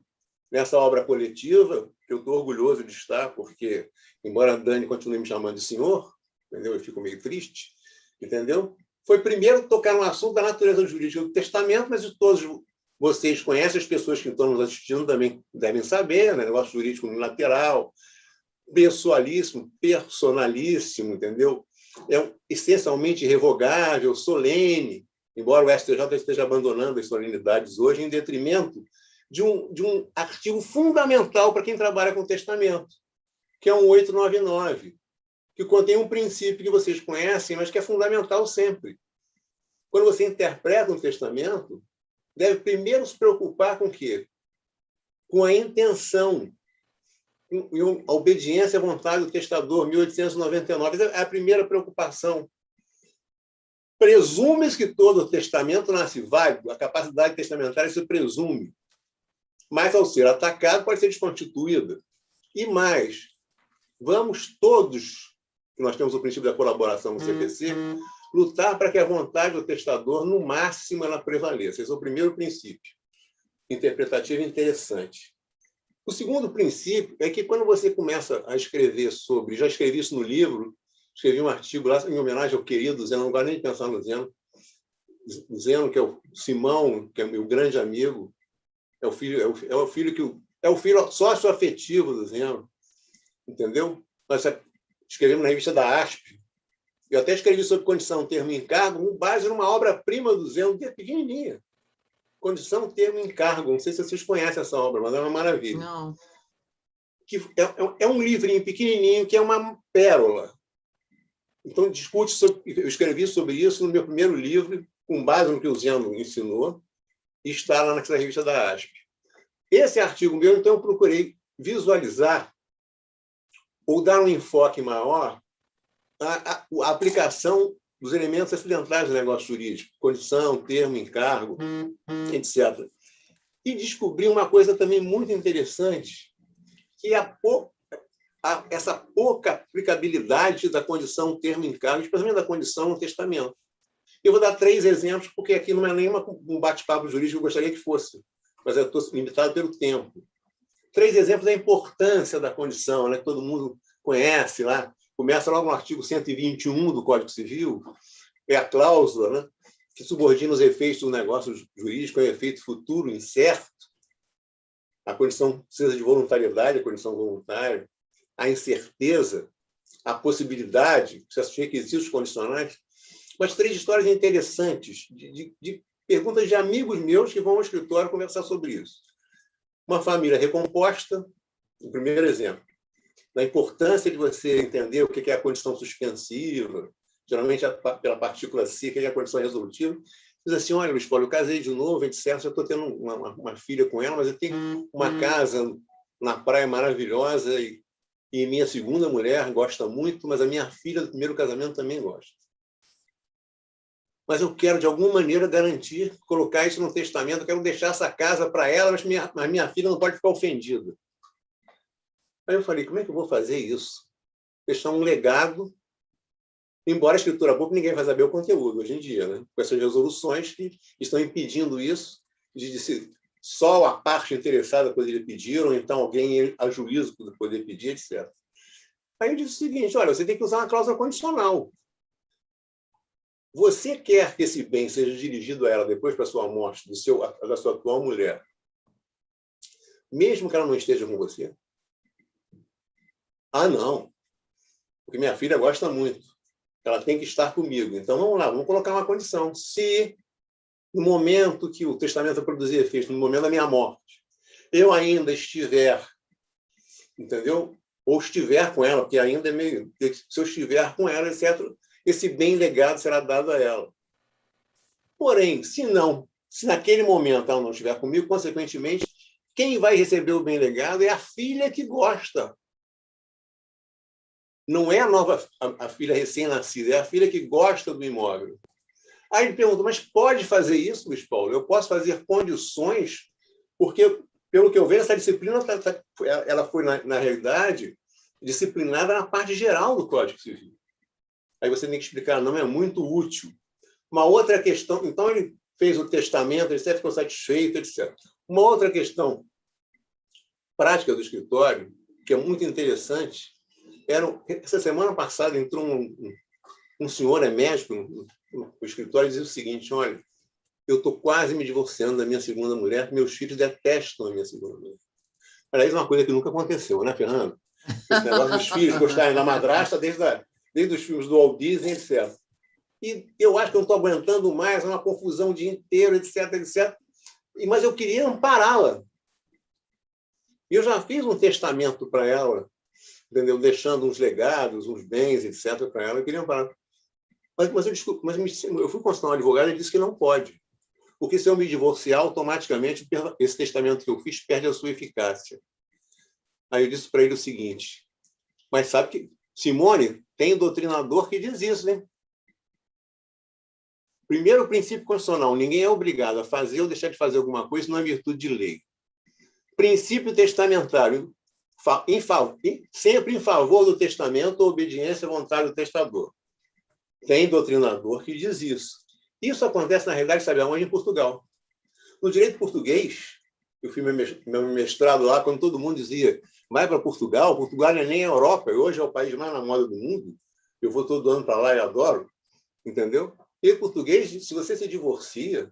nessa obra coletiva, que eu estou orgulhoso de estar, porque, embora a Dani continue me chamando de senhor, entendeu? Eu fico meio triste, entendeu? Foi primeiro tocar no assunto da natureza jurídica do testamento, mas todos vocês conhecem, as pessoas que estão nos assistindo também devem saber, né? Negócio jurídico unilateral, pessoalíssimo, personalíssimo, entendeu? É essencialmente irrevogável, solene, embora o STJ esteja abandonando as solenidades hoje em detrimento de um artigo fundamental para quem trabalha com testamento, que é um 899, que contém um princípio que vocês conhecem, mas que é fundamental sempre. Quando você interpreta um testamento, deve primeiro se preocupar com o quê? Com a intenção, a obediência à vontade do testador, 1899. É a primeira preocupação. Presume-se que todo testamento nasce válido, a capacidade testamentária se presume, mas, ao ser atacado, pode ser desconstituída. E mais, vamos todos, que nós temos o princípio da colaboração no CPC, lutar para que a vontade do testador, no máximo, ela prevaleça. Esse é o primeiro princípio interpretativo interessante. O segundo princípio é que, quando você começa a escrever sobre, já escrevi isso no livro, escrevi um artigo lá em homenagem ao querido Zeno, não gosto nem de pensar no Zeno. O Zeno, que é o Simão, que é meu grande amigo, é o filho sócio-afetivo do Zeno, entendeu? Nós escrevemos na revista da ASP. Eu até escrevi sobre condição, termo e encargo, com base numa obra-prima do Zeno, que é pequenininha. Condição, termo e encargo. Não sei se vocês conhecem essa obra, mas é uma maravilha. Não. Que é um livrinho pequenininho que é uma pérola. Então, eu escrevi sobre isso no meu primeiro livro, com base no que o Zeno ensinou, e está lá naquela revista da ASP. Esse artigo meu, então, eu procurei visualizar ou dar um enfoque maior à aplicação dos elementos acidentais do negócio jurídico, condição, termo, encargo, etc. E descobri uma coisa também muito interessante, que é essa pouca aplicabilidade da condição, termo, encargo, especialmente da condição no testamento. Eu vou dar 3 exemplos, porque aqui não é nem um bate-papo jurídico, eu gostaria que fosse, mas eu estou limitado pelo tempo. 3 exemplos da importância da condição, né, que todo mundo conhece lá. Começa logo no artigo 121 do Código Civil, é a cláusula, né, que subordina os efeitos do negócio jurídico ao efeito futuro incerto. A condição precisa de voluntariedade, a condição voluntária, a incerteza, a possibilidade, os requisitos condicionais. Mas 3 histórias interessantes de perguntas de amigos meus que vão ao escritório conversar sobre isso. Uma família recomposta, o primeiro exemplo, da importância de você entender o que é a condição suspensiva, geralmente pela partícula C, que é a condição resolutiva. Diz assim, olha, Luiz Paulo, eu casei de novo, etc. Já estou tendo uma filha com ela, mas eu tenho uma casa na praia maravilhosa e minha segunda mulher gosta muito, mas a minha filha do primeiro casamento também gosta. Mas eu quero, de alguma maneira, garantir, colocar isso no testamento, eu quero deixar essa casa para ela, mas minha filha não pode ficar ofendida. Aí eu falei, como é que eu vou fazer isso? Deixar um legado, embora a escritura pública ninguém vai saber o conteúdo hoje em dia, né? Com essas resoluções que estão impedindo isso, de só a parte interessada poderia pedir, ou então alguém a juízo poder pedir, etc. Aí eu disse o seguinte, olha, você tem que usar uma cláusula condicional. Você quer que esse bem seja dirigido a ela depois para a sua morte, da sua atual mulher, mesmo que ela não esteja com você? Ah, não, porque minha filha gosta muito. Ela tem que estar comigo. Então, vamos lá, vamos colocar uma condição. Se, no momento que o testamento produzir efeito, no momento da minha morte, eu ainda estiver, entendeu? Ou estiver com ela, porque ainda é meio... Se eu estiver com ela, etc., esse bem legado será dado a ela. Porém, se naquele momento ela não estiver comigo, consequentemente, quem vai receber o bem legado é a filha que gosta. Não é a filha recém-nascida, é a filha que gosta do imóvel. Aí ele perguntou, mas pode fazer isso, Luiz Paulo? Eu posso fazer condições? Porque, pelo que eu vejo, essa disciplina ela foi, na realidade, disciplinada na parte geral do Código Civil. Aí você tem que explicar, não é muito útil. Uma outra questão, então ele fez o testamento, ele ficou satisfeito, etc. Uma outra questão prática do escritório, que é muito interessante, essa semana passada entrou um senhor, é médico, no escritório, e dizia o seguinte, olha, eu estou quase me divorciando da minha segunda mulher, meus filhos detestam a minha segunda mulher. Aliás, é uma coisa que nunca aconteceu, né, Fernando? Esse negócio dos filhos gostarem da madrasta desde os filmes do Walt Disney, etc. E eu acho que eu não estou aguentando mais, é uma confusão o dia inteiro, etc, etc. Mas eu queria ampará-la. Eu já fiz um testamento para ela, entendeu? Deixando uns legados, uns bens, etc., para ela. Eu queria parar. Eu fui consultar um advogado e disse que não pode. Porque se eu me divorciar, automaticamente esse testamento que eu fiz perde a sua eficácia. Aí eu disse para ele o seguinte, mas sabe que, Simone, tem doutrinador que diz isso, né? Primeiro princípio constitucional, ninguém é obrigado a fazer ou deixar de fazer alguma coisa não é virtude de lei. Princípio testamentário, sempre em favor do testamento ou obediência à vontade do testador. Tem doutrinador que diz isso. Isso acontece, na realidade, sabe aonde? Em Portugal. No direito português, eu fiz meu mestrado lá, quando todo mundo dizia, vai para Portugal, Portugal não é nem a Europa, hoje é o país mais na moda do mundo, eu vou todo ano para lá e adoro, entendeu? E em português, se você se divorcia,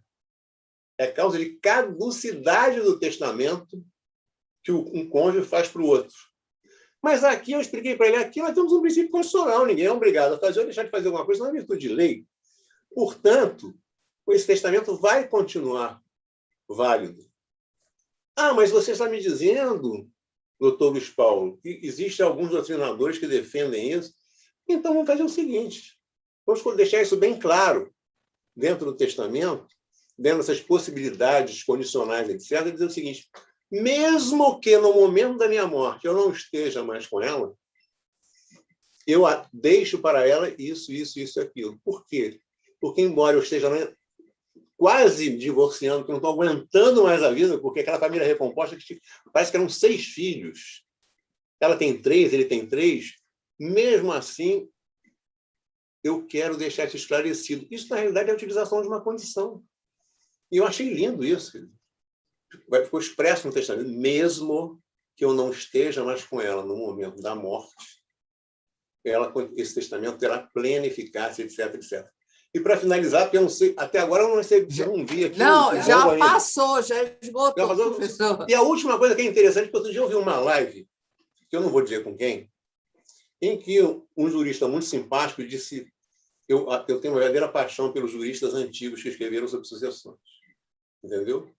é causa de caducidade do testamento que um cônjuge faz para o outro. Mas aqui eu expliquei para ele, aqui nós temos um princípio constitucional, ninguém é obrigado a fazer ou deixar de fazer alguma coisa, não é virtude de lei. Portanto, esse testamento vai continuar válido. Ah, mas você está me dizendo, doutor Luiz Paulo, que existem alguns doutrinadores que defendem isso. Então, vamos fazer o seguinte, vamos deixar isso bem claro dentro do testamento, dentro dessas possibilidades condicionais, etc., e dizer o seguinte, mesmo que no momento da minha morte eu não esteja mais com ela, eu deixo para ela isso e aquilo. Por quê? Porque, embora eu esteja quase divorciando, que não estou aguentando mais a vida, porque aquela família recomposta, que parece que eram 6 filhos, ela tem 3, ele tem 3, mesmo assim, eu quero deixar isso esclarecido. Isso, na realidade, é a utilização de uma condição. E eu achei lindo isso. Ficou expresso no testamento, mesmo que eu não esteja mais com ela no momento da morte, esse testamento terá plena eficácia, etc, etc. E para finalizar, porque eu não sei, até agora eu não vi aqui. Não, já passou, já esgotou, professor. E a última coisa que é interessante, que outro dia eu vi uma live, que eu não vou dizer com quem, em que um jurista muito simpático disse, eu tenho uma verdadeira paixão pelos juristas antigos que escreveram sobre sucessões. Entendeu?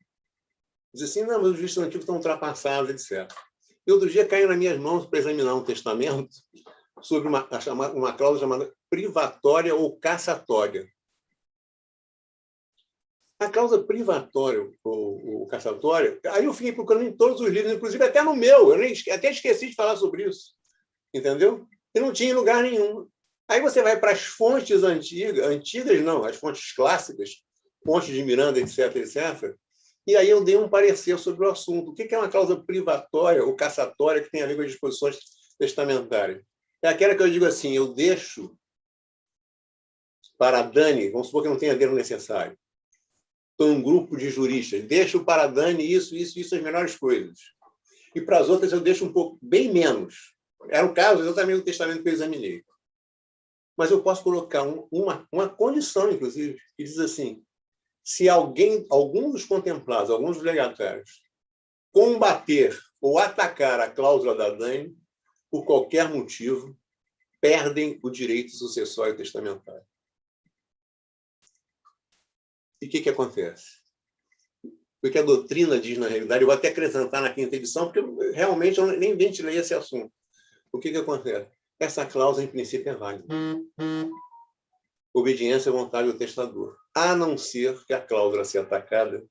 Diz assim, não, mas os juristas antigos estão ultrapassados, etc. E outro dia caiu nas minhas mãos para examinar um testamento sobre uma cláusula chamada privatória ou cassatória. A cláusula privatória ou cassatória, aí eu fiquei procurando em todos os livros, inclusive até no meu, eu até esqueci de falar sobre isso. Entendeu? E não tinha em lugar nenhum. Aí você vai para as fontes antigas não, as fontes clássicas, fontes de Miranda, etc, etc, e aí eu dei um parecer sobre o assunto. O que é uma cláusula privatória ou cassatória que tem a ver com as disposições testamentárias? É aquela que eu digo assim, eu deixo para a Dani, vamos supor que não tenha dinheiro necessário, estou em um grupo de juristas, deixo para a Dani isso, as melhores coisas. E para as outras eu deixo um pouco, bem menos. Era o caso exatamente do testamento que eu examinei. Mas eu posso colocar uma condição, inclusive, que diz assim, se algum dos contemplados, alguns dos legatários, combater ou atacar a cláusula da Dani, por qualquer motivo, perdem o direito sucessório testamentário. E o que acontece? O que a doutrina diz, na realidade, eu vou até acrescentar na 5ª edição, porque realmente eu nem ventilei esse assunto. O que acontece? Essa cláusula, em princípio, é válida. Obediência à vontade do testador. A não ser que a cláusula a ser atacada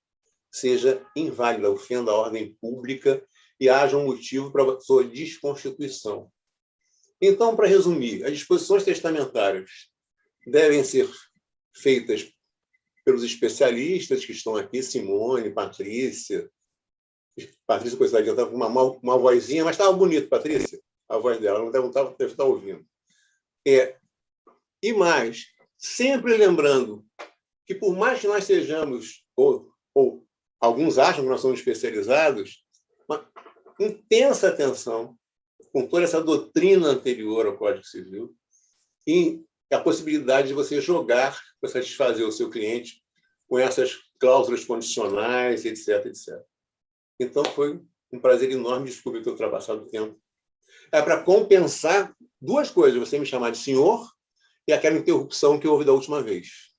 seja inválida, ofenda a ordem pública e haja um motivo para sua desconstituição. Então, para resumir, as disposições testamentárias devem ser feitas pelos especialistas que estão aqui, Simone, Patrícia. Patrícia, coitadinha, estava com uma vozinha, mas estava bonito, Patrícia, a voz dela, não deve estar ouvindo. E mais, sempre lembrando que, por mais que nós sejamos, ou alguns acham que nós somos especializados, uma intensa atenção com toda essa doutrina anterior ao Código Civil e a possibilidade de você jogar para satisfazer o seu cliente com essas cláusulas condicionais, etc, etc. Então, foi um prazer enorme descobrir que eu ultrapassado o tempo. É para compensar 2 coisas, você me chamar de senhor e aquela interrupção que houve da última vez.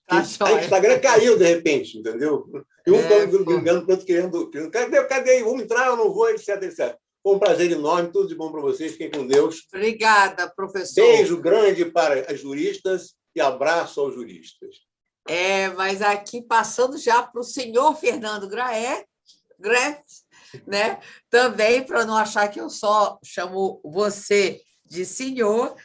A Instagram caiu, de repente, entendeu? E um brigando com o outro querendo... Cadê? Vamos entrar ou não vou, etc, etc. Foi um prazer enorme, tudo de bom para vocês, fiquem com Deus. Obrigada, professor. Beijo grande para as juristas e abraço aos juristas. Mas aqui, passando já para o senhor Fernando Graef, né? Também, para não achar que eu só chamo você de senhor,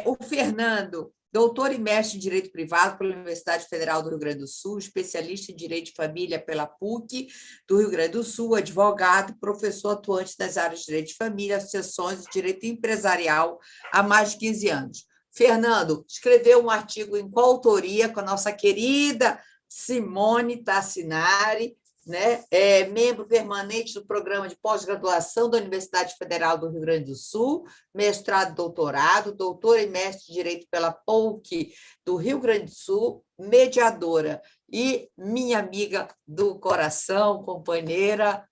o Fernando, doutor e mestre em Direito Privado pela Universidade Federal do Rio Grande do Sul, especialista em Direito de Família pela PUC do Rio Grande do Sul, advogado, professor atuante nas áreas de Direito de Família, associações de Direito Empresarial há mais de 15 anos. Fernando escreveu um artigo em coautoria com a nossa querida Simone Tassinari, né? Membro permanente do programa de pós-graduação da Universidade Federal do Rio Grande do Sul, mestrado e doutorado, doutor e mestre em Direito pela PUC do Rio Grande do Sul, mediadora e minha amiga do coração, companheira,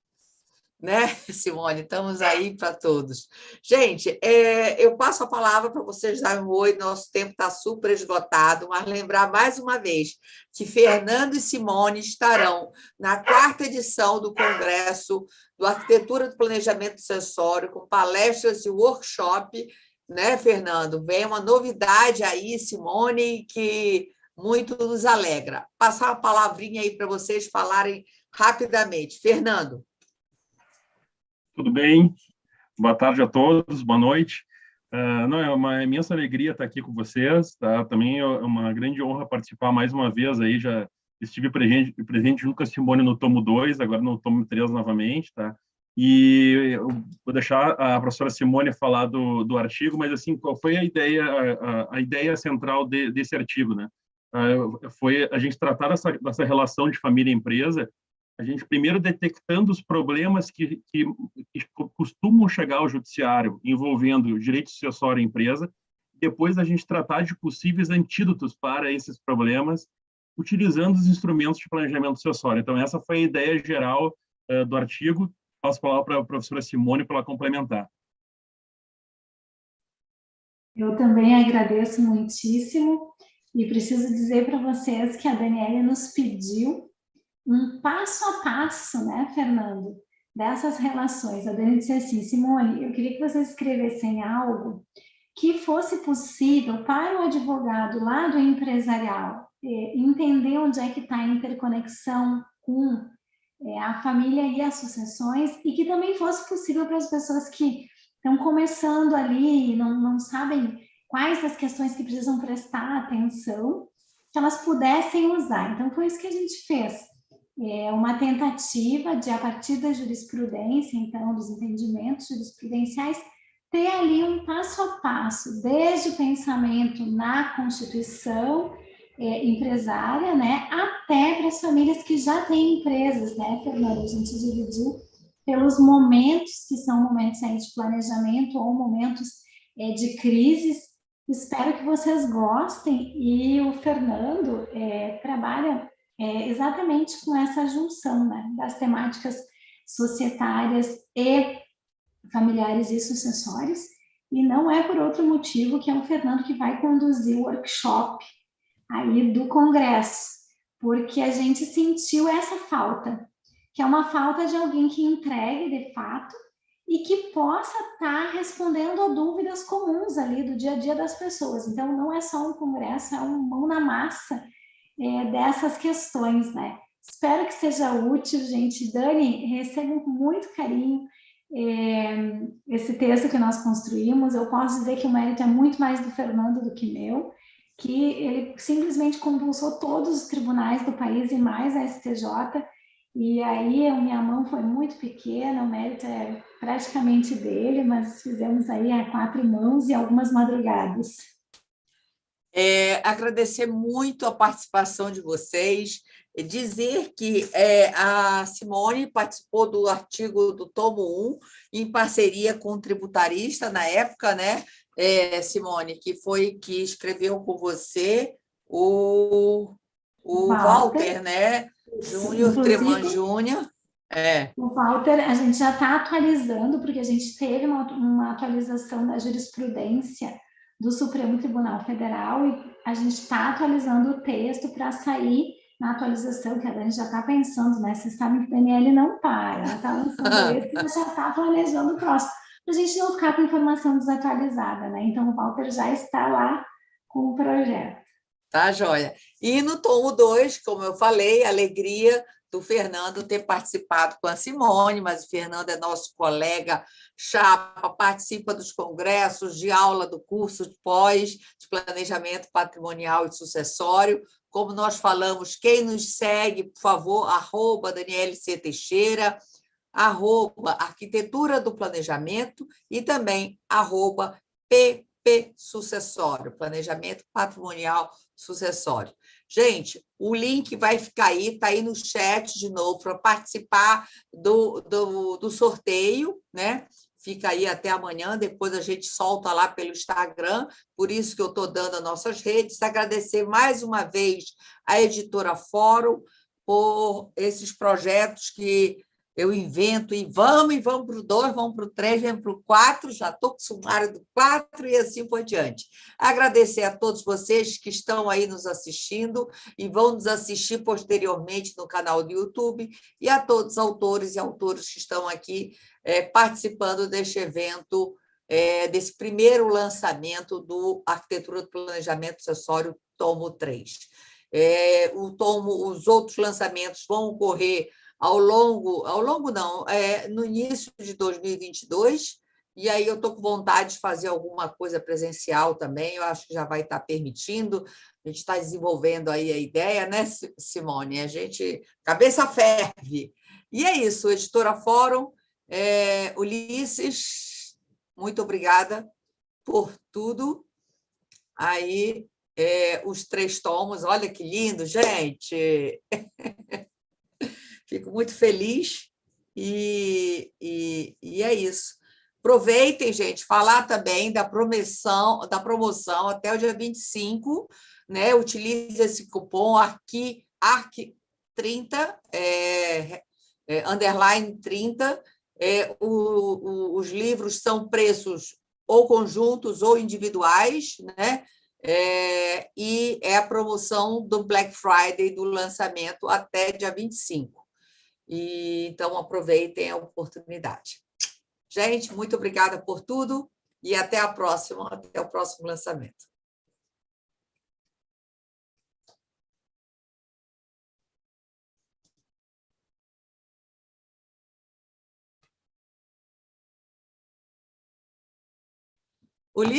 né, Simone? Estamos aí para todos. Gente, eu passo a palavra para vocês darem um oi, nosso tempo está super esgotado, mas lembrar mais uma vez que Fernando e Simone estarão na 4ª edição do Congresso do Arquitetura do Planejamento Sucessório, com palestras e workshop, né, Fernando? Vem uma novidade aí, Simone, que muito nos alegra. Passar uma palavrinha aí para vocês falarem rapidamente. Fernando. Tudo bem? Boa tarde a todos, boa noite. Não, é uma imensa alegria estar aqui com vocês, tá? Também é uma grande honra participar mais uma vez aí, já estive presente junto com a Simone no tomo 2, agora no tomo 3 novamente, tá? E eu vou deixar a professora Simone falar do artigo, mas assim, qual foi a ideia central desse artigo, né? Foi a gente tratar dessa relação de família e empresa, a gente primeiro detectando os problemas que costumam chegar ao judiciário envolvendo direito sucessório à empresa, depois a gente tratar de possíveis antídotos para esses problemas, utilizando os instrumentos de planejamento sucessório. Então, essa foi a ideia geral do artigo. Passo a palavra para a professora Simone para ela complementar. Eu também agradeço muitíssimo e preciso dizer para vocês que a Daniela nos pediu um passo a passo, né, Fernando, dessas relações. A Dani disse assim, Simone, eu queria que vocês escrevessem algo que fosse possível para o advogado lá do empresarial entender onde é que está a interconexão com a família e as sucessões e que também fosse possível para as pessoas que estão começando ali e não sabem quais as questões que precisam prestar atenção, que elas pudessem usar. Então, foi isso que a gente fez. Uma tentativa de, a partir da jurisprudência, então, dos entendimentos jurisprudenciais, ter ali um passo a passo, desde o pensamento na Constituição empresária, né, até para as famílias que já têm empresas, né, Fernando? A gente dividiu pelos momentos, que são momentos aí de planejamento ou momentos de crises. Espero que vocês gostem, e o Fernando trabalha exatamente com essa junção, né, das temáticas societárias e familiares e sucessórias, e não é por outro motivo que é o Fernando que vai conduzir o workshop aí do Congresso, porque a gente sentiu essa falta, que é uma falta de alguém que entregue de fato e que possa estar respondendo a dúvidas comuns ali do dia a dia das pessoas. Então, não é só um congresso, é um mão na massa dessas questões, né? Espero que seja útil, gente. Dani, recebo com muito carinho esse texto que nós construímos. Eu posso dizer que o mérito é muito mais do Fernando do que meu, que ele simplesmente compulsou todos os tribunais do país e mais a STJ, e aí a minha mão foi muito pequena, o mérito é praticamente dele, mas fizemos aí a 4 mãos e algumas madrugadas. Agradecer muito a participação de vocês, dizer que a Simone participou do artigo do tomo 1, em parceria com o tributarista, na época, né, Simone, que escreveu com você o Walter, né, Júnior, Treman Júnior. O Walter, a gente já está atualizando, porque a gente teve uma atualização da jurisprudência do Supremo Tribunal Federal, e a gente está atualizando o texto para sair na atualização, que a Dani já está pensando, né? Vocês sabem que a Daniele não para, ela está lançando esse, mas já está planejando o próximo, para a gente não ficar com informação desatualizada, né? Então, o Walter já está lá com o projeto. Tá, joia. E no tomo 2, como eu falei, a alegria do Fernando ter participado com a Simone, mas o Fernando é nosso colega chapa, participa dos congressos, de aula do curso de pós, de planejamento patrimonial e sucessório. Como nós falamos, quem nos segue, por favor, @DanieleC.Teixeira, @Arquitetura do Planejamento e também @PP Sucessório, Planejamento Patrimonial Sucessório. Gente, o link vai ficar aí, está aí no chat de novo, para participar do sorteio, né? Fica aí até amanhã, depois a gente solta lá pelo Instagram, por isso que eu estou dando as nossas redes. Agradecer mais uma vez a Editora Fórum por esses projetos que eu invento e vamos para o 2, vamos para o 3, vamos para o 4, já estou com o sumário do 4 e assim por diante. Agradecer a todos vocês que estão aí nos assistindo e vão nos assistir posteriormente no canal do YouTube e a todos os autores e autores que estão aqui participando deste evento, desse primeiro lançamento do Arquitetura do Planejamento Sucessório, tomo 3. Os outros lançamentos vão ocorrer no início de 2022, e aí eu estou com vontade de fazer alguma coisa presencial também, eu acho que já vai estar permitindo, a gente está desenvolvendo aí a ideia, né, Simone? A gente, cabeça ferve. E é isso, Editora Fórum, Ulisses, muito obrigada por tudo. Aí, os 3 tomos, olha que lindo, gente! Fico muito feliz e é isso. Aproveitem, gente, falar também da promoção até o dia 25, né? Utilize esse cupom ARC30, underline 30. Os livros são preços ou conjuntos ou individuais, né? E é a promoção do Black Friday, do lançamento, até dia 25. Então, aproveitem a oportunidade. Gente, muito obrigada por tudo e até a próxima, até o próximo lançamento.